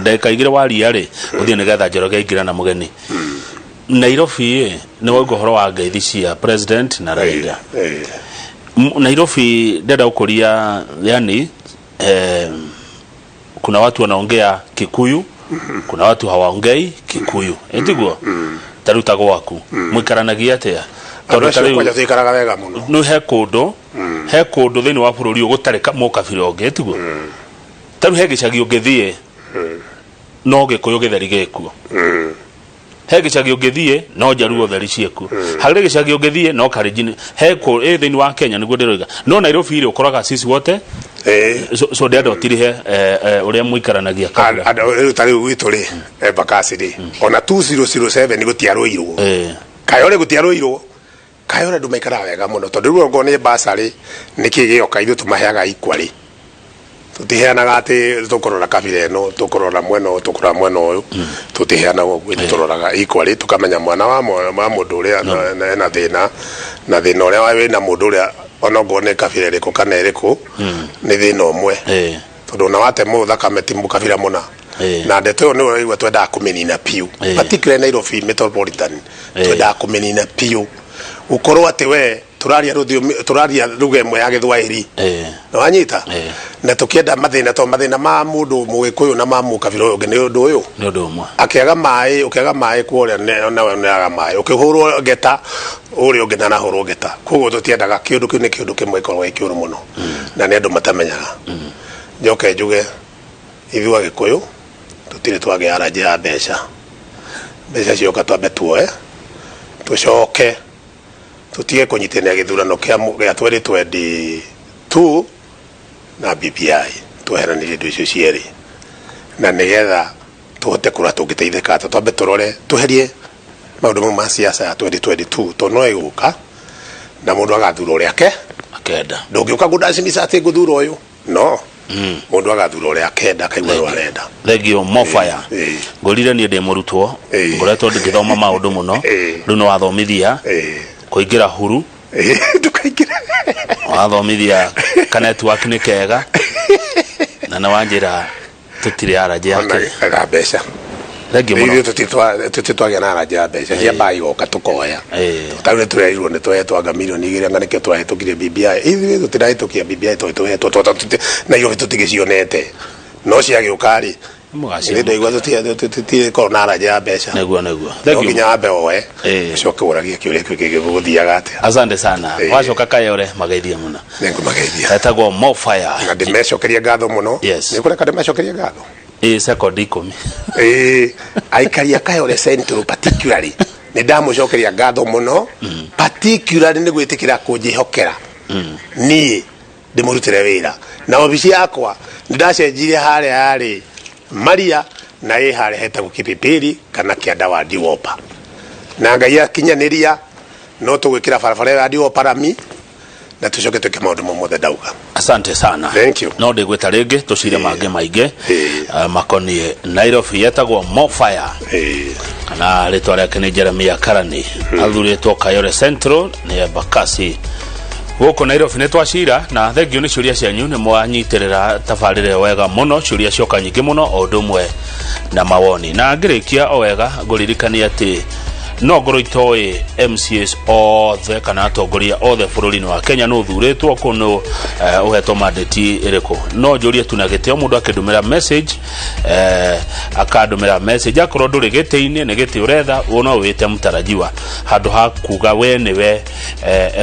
S1: ndeka igire wa riari uthie nigetha njoroge ingira na mugeni Nairobi ni wa nguhoro wa ngeithi cia president na Raila Nairobi ndenda ukuria yani kuna watu wanaongea Kikuyu kuna watu hawaongei Kikuyu etiguo taruta gwaku muikaranagia atia tondu tariu
S2: kwaja thikaraga wega muno
S1: no he kundu thini wa bururi ugutareka mukabira onge etiguo taru he gicagi ungithie no gikuyu githeri gikuo he gicagi ungithie no njaruo theri ciekuo hari gicagi ungithie no karijini he ku thini wa Kenya niguo ndiroiga no Nairobi ri ukoraga sisi wote so ndio otirihe uria muikaranagia
S2: kabla tariu gwitu ri Embakasi ona 2007 ni gutiaruirwo kayore gutiaruirwo kayore ndumaikara wega muno tondu riu ngo ni basari nikigioka ithu tumaheaga equally tutiheanaga ati tukorora kabira eno tukorora mweno tukora mweno uyu tutiheana uguo turoraga equally tukamenya mwana wa mundu uria na thina uria wina mundu uria ona ngo ni kabira riko kana riko ni thina umwe tondu na wate mu thakame timu kabira muna na ndeto ni urigwa twenda kumenina piu patikire Nairobi metropolitan twenda kumenina piu ukorwo ati we turaria lugha imwe ya Githwairi na wanyita na tukienda mathina ma mundu mugikuyu na ma mukabira uyu ni undu uyu
S1: ni undu umwe
S2: ukiaga mai kuoria nawe neaga mai ukihurwo ngeta uri ungena na hurwo ngeta koguo tutiendaga kiundu kiu ni kiundu kimwe ikorwo ikiuru muno na ni andu matamenyaga njoke njuge ithuĩ Agĩkũyũ tutire twagiara njĩra mbeca cioka twambe tuoe tucoke tutige kunyitania githurano kia 2022 na BBI tweheranirie indo icio cierĩ na nigetha tuhote kura tungiteithĩka twambe turore tuherie maundu ma siasa ya 2022 to no iguka na mundu agathura uria akenda ndungiuka gudacinica ati nguthura uyu no mundu agathura uria akenda kaigua rwarenda
S1: thegio mofaya ngorire ni ndi murutwo ngoretwo ngithoma maundu muno riu no wathomithia kuingira huru
S2: tukaingira
S1: wathomithia kana network ni kega na wanjira tutire araje yake
S2: aga mbeca thegio muno tutitwagia na araje ya mbeca cia bai goka tukoya tutaure tureirwo ni twehetwo anga milioni 2 anga nikio twahetũkire BBI ithuĩ tutirahetũkia BBI twehetwo na iyo tutigicionete no ciagiukari
S1: mugacira
S2: ndigwa tutie korona araje ya mbeca
S1: neguo
S2: thegio nginya ambe oe coke uragie kiuria kigiguthiaga ate
S1: asante sana wacoka kayore mageithia muno
S2: nengumageithia
S1: etagwo mofaya
S2: na ndimecokeria ngatho muno
S1: ni
S2: kureka ndimecokeria ngatho
S1: second 10
S2: aikaria Kayore Central particularly ni ndamucokeria ngatho muno particularly ni gwitikira kunjihokera ni ndimurutire wira na obici yakwa ndacenjirie hare hare Maria na hare hetagwo Kipipiri kana Kianda wa Diwopa na Ngai akinyaniria no tugwikira barabara ya Diwopa rami na tucoke tuke maundu mothe ndauga
S1: asante sana
S2: thank you
S1: no ndigwita ringi tucire mange maingi makonie Nairobi yetagwo mofire kana ritwa riake ni Jeremia Karani athuritwo Kayore Central ni Embakasi guku Nairobi ni twacira na thengio ni ciuria cianyu ni mwanyitirira tabarire wega muno ciuria cioka nyingi muno o ndumwe na mawoni na ngirikia o wega nguririkania ati no ngoro itoi MCS othe kana atongoria othe bururi-ini wa Kenya no thuritwo kuno uhetwo mandate iriku no njurie tunagitio mundu akidumira message akadumira message akorwo nduri gite-ini ni gite uretha uno wite mutarajiwa handu ha kuga we niwe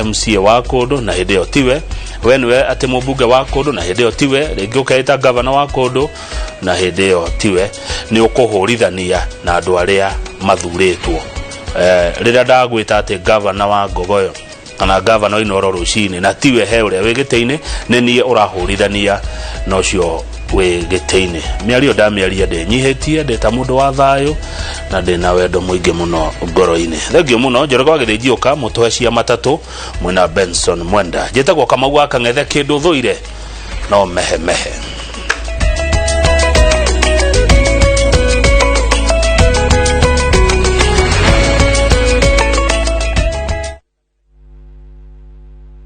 S1: MCA wa kundu na hindi yo tiwe we niwe ati mubunge wa kundu na hindi yo tiwe ringi ukaita governor wa kundu na hindi yo tiwe ni ukuhurithania na andu aria mathuritwo rira ndagwita ati governor wa Ngogoyo kana governor Inoro Rucini na tiwe he uria wigite-ini ni nie urahurithania no cio wigite-ini miario ndamiaria ndenyihitie ndeta mundu wa thayo na ndina wendo muingi muno ngoro-ini thengio muno njorogo agithiuka mutohecia matatu mwina Benson Mwenda njitagwo Kamau Akang'ethe kindu thuire no mehe